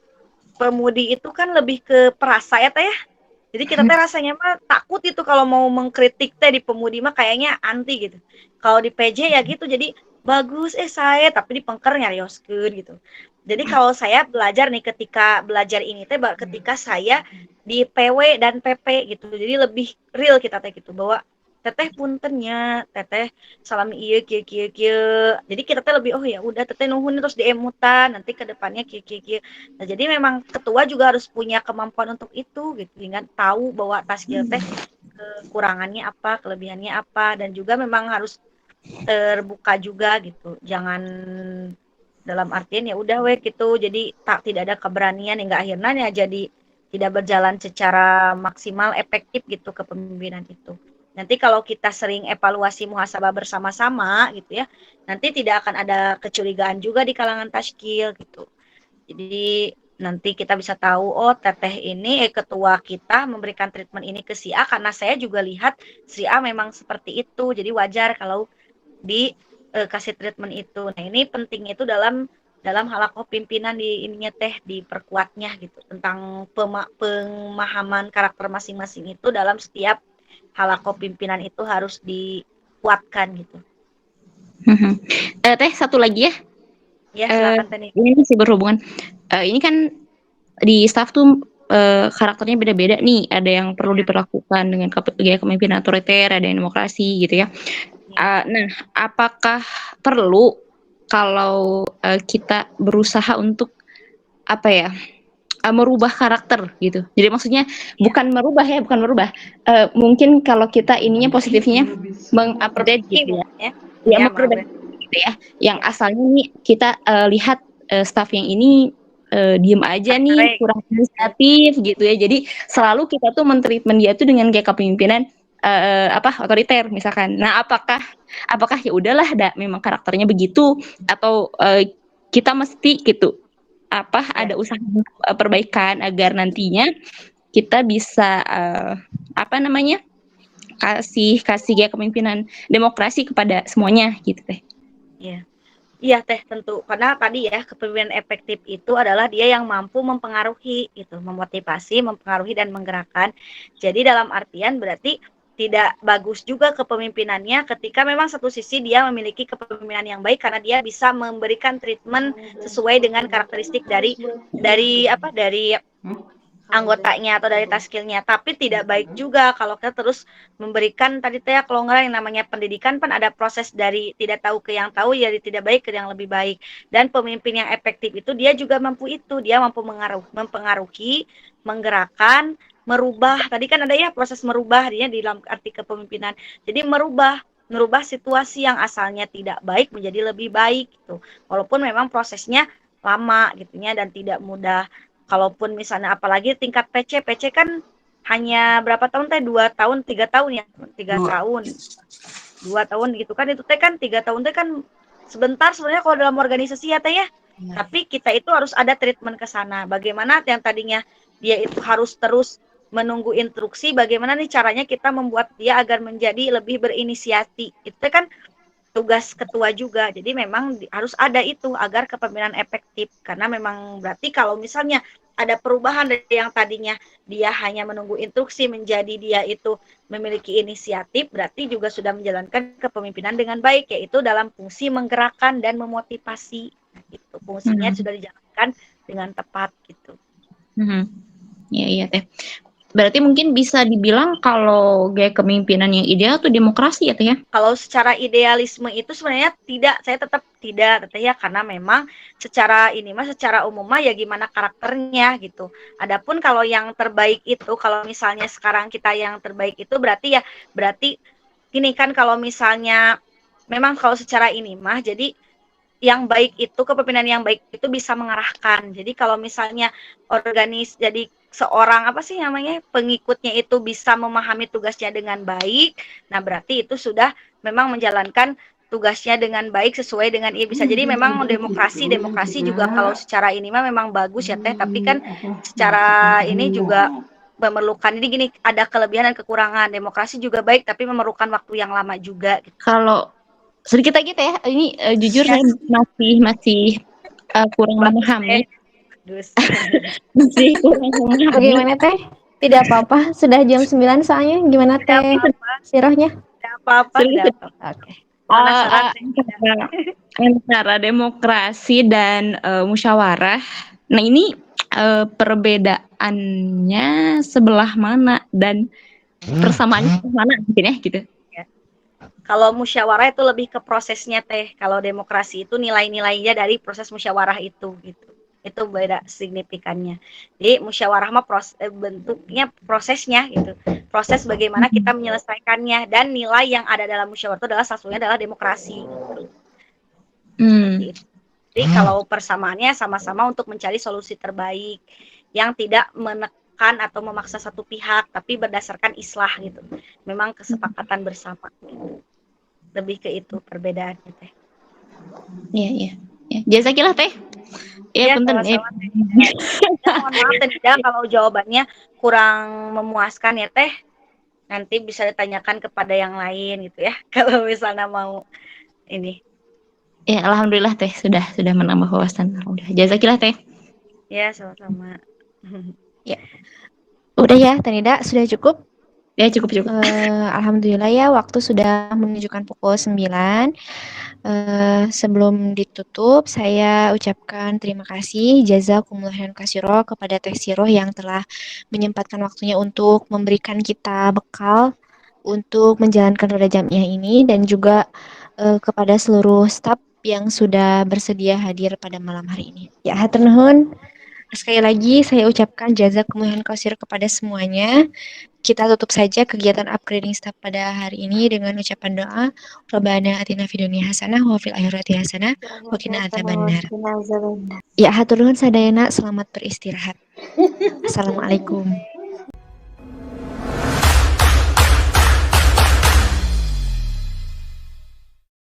pemudi itu kan lebih ke perasa ya Teh ya. Jadi kita teh rasanya mah takut itu kalau mau mengkritik teh di pemudi mah kayaknya anti gitu. Kalau di PJ ya gitu, jadi bagus saya, tapi di pengker nyarioskeun gitu. Jadi kalau saya belajar nih ketika belajar ini teh ketika saya di PW dan PP gitu. Jadi lebih real kita teh gitu bahwa teteh puntennya, teteh salami ieu kieu kieu kieu. Jadi kita teh lebih oh ya udah teteh nuhun terus diemutan nanti ke depannya kieu kieu kieu. Nah, jadi memang ketua juga harus punya kemampuan untuk itu gitu, dengan tahu bahwa taskil teh kekurangannya apa, kelebihannya apa, dan juga memang harus terbuka juga gitu. Jangan dalam artian ya udah weh gitu. Jadi tidak ada keberanian hingga akhirnya ya jadi tidak berjalan secara maksimal efektif gitu kepemimpinan itu. Nanti kalau kita sering evaluasi muhasabah bersama-sama gitu ya, nanti tidak akan ada kecurigaan juga di kalangan tashkil gitu. Jadi nanti kita bisa tahu oh teteh ini ketua kita memberikan treatment ini ke si A karena saya juga lihat si A memang seperti itu. Jadi wajar kalau dikasih treatment itu. Nah, ini penting itu dalam halakoh pimpinan di ininya teh diperkuatnya gitu tentang pemahaman karakter masing-masing itu dalam setiap halakoh pimpinan itu harus dikuatkan gitu. Teh satu lagi ya. Ya, silakan Teh. Ini masih berhubungan. Ini kan di staff tuh karakternya beda-beda nih. Ada yang perlu diperlakukan dengan gaya kepemimpinan otoriter, ada yang demokrasi gitu ya. Nah, apakah perlu kalau kita berusaha untuk apa ya merubah karakter gitu? Jadi maksudnya bukan merubah. Mungkin kalau kita ininya positifnya mengupdate gitu ya. Ya, memperbaiki gitu ya. Yang asalnya nih kita lihat staff yang ini diem aja nih, kurang inisiatif gitu ya. Jadi selalu kita tuh men-treatment dia tuh dengan gaya kepemimpinan otoriter misalkan. Nah, apakah ya udahlah memang karakternya begitu atau kita mesti gitu ada usaha perbaikan agar nantinya kita bisa kasih gaya kepemimpinan demokrasi kepada semuanya gitu Teh. Iya Teh, tentu. Karena tadi ya, kepemimpinan efektif itu adalah dia yang mampu mempengaruhi gitu, memotivasi, mempengaruhi dan menggerakkan. Jadi dalam artian berarti tidak bagus juga kepemimpinannya ketika memang satu sisi dia memiliki kepemimpinan yang baik karena dia bisa memberikan treatment sesuai dengan karakteristik dari anggotanya atau dari taskilnya, tapi tidak baik juga kalau kita terus memberikan tadi teh kelonggaran yang namanya pendidikan kan ada proses dari tidak tahu ke yang tahu, dari tidak baik ke yang lebih baik. Dan pemimpin yang efektif itu dia juga mampu itu, dia mampu mempengaruhi, menggerakkan, merubah. Tadi kan ada ya proses merubah dia di dalam arti kepemimpinan. Jadi merubah situasi yang asalnya tidak baik menjadi lebih baik gitu. Walaupun memang prosesnya lama gitunya dan tidak mudah. Kalaupun misalnya apalagi tingkat PC kan hanya berapa tahun teh 2 tahun 3 tahun ya 3 tahun 2 tahun gitu kan itu teh kan 3 tahun teh kan sebentar sebenarnya kalau dalam organisasi ya teh ya. Tapi kita itu harus ada treatment ke sana. Bagaimana yang tadinya dia itu harus terus menunggu instruksi, bagaimana nih caranya kita membuat dia agar menjadi lebih berinisiasi. Itu kan tugas ketua juga. Jadi memang harus ada itu agar kepemimpinan efektif. Karena memang berarti kalau misalnya ada perubahan dari yang tadinya dia hanya menunggu instruksi menjadi dia itu memiliki inisiatif, berarti juga sudah menjalankan kepemimpinan dengan baik, yaitu dalam fungsi menggerakkan dan memotivasi. Gitu. Fungsinya sudah dijalankan dengan tepat gitu. Iya Teh. Berarti mungkin bisa dibilang kalau gaya kepemimpinan yang ideal tuh demokrasi ya Teh ya? Kalau secara idealisme itu sebenarnya tidak, saya tetap tidak Teh ya, karena memang secara umum ya gimana karakternya gitu. Adapun kalau yang terbaik itu, kalau misalnya sekarang kita yang terbaik itu berarti gini kan, kalau misalnya memang kalau secara jadi yang baik itu, kepemimpinan yang baik itu bisa mengarahkan. Jadi kalau misalnya jadi seorang pengikutnya itu bisa memahami tugasnya dengan baik, nah berarti itu sudah memang menjalankan tugasnya dengan baik sesuai dengan bisa. Jadi memang demokrasi juga kalau secara memang bagus ya Teh, tapi kan secara ini juga memerlukan ini gini, ada kelebihan dan kekurangan. Demokrasi juga baik tapi memerlukan waktu yang lama juga gitu. Kalau sedikit lagi Teh, ini jujur saya masih kurang memahami. Masih kurang memahami. Bagaimana Teh? Tidak apa-apa, sudah jam 9 soalnya. Gimana Teh Sirohnya? Tidak apa-apa. Oke. Antara demokrasi dan musyawarah. Nah, ini perbedaannya sebelah mana dan persamaannya sebelah mana gitu ya gitu. Kalau musyawarah itu lebih ke prosesnya teh. Kalau demokrasi itu nilai-nilainya dari proses musyawarah itu gitu. Itu beda signifikannya. Jadi musyawarah mah bentuknya prosesnya gitu. Proses bagaimana kita menyelesaikannya dan nilai yang ada dalam musyawarah itu adalah satunya adalah demokrasi. Gitu. Seperti itu. Jadi kalau persamaannya sama-sama untuk mencari solusi terbaik yang tidak menekan atau memaksa satu pihak, tapi berdasarkan islah gitu. Memang kesepakatan bersama. Gitu. Lebih ke itu perbedaannya teh. Iya. Jazakillah teh. Iya, punten. sama-sama teh. Ya, mohon maaf teh kalau jawabannya kurang memuaskan ya teh. Nanti bisa ditanyakan kepada yang lain gitu ya. Kalau misalnya mau ini. Ya, alhamdulillah teh sudah menambah wawasan. Udah, jazakillah teh. Ya, sama-sama. Ya. Udah ya, Tanida, sudah cukup? Ya, cukup. Alhamdulillah ya, waktu sudah menunjukkan pukul 9. Sebelum ditutup, saya ucapkan terima kasih jazakumullah khairan katsira kepada Teh Siroh yang telah menyempatkan waktunya untuk memberikan kita bekal untuk menjalankan roda jamiah ini, dan juga kepada seluruh staf yang sudah bersedia hadir pada malam hari ini. Ya, hatur nuhun. Sekali lagi saya ucapkan jazakumullah khairan katsira kepada semuanya. Kita tutup saja kegiatan upgrading staff pada hari ini dengan ucapan doa. Rabbana atina fid dunya hasanah wa fil akhirati hasanah wa qina adzabannar. Ya, hatur nuhun sadayana, selamat beristirahat. Assalamualaikum.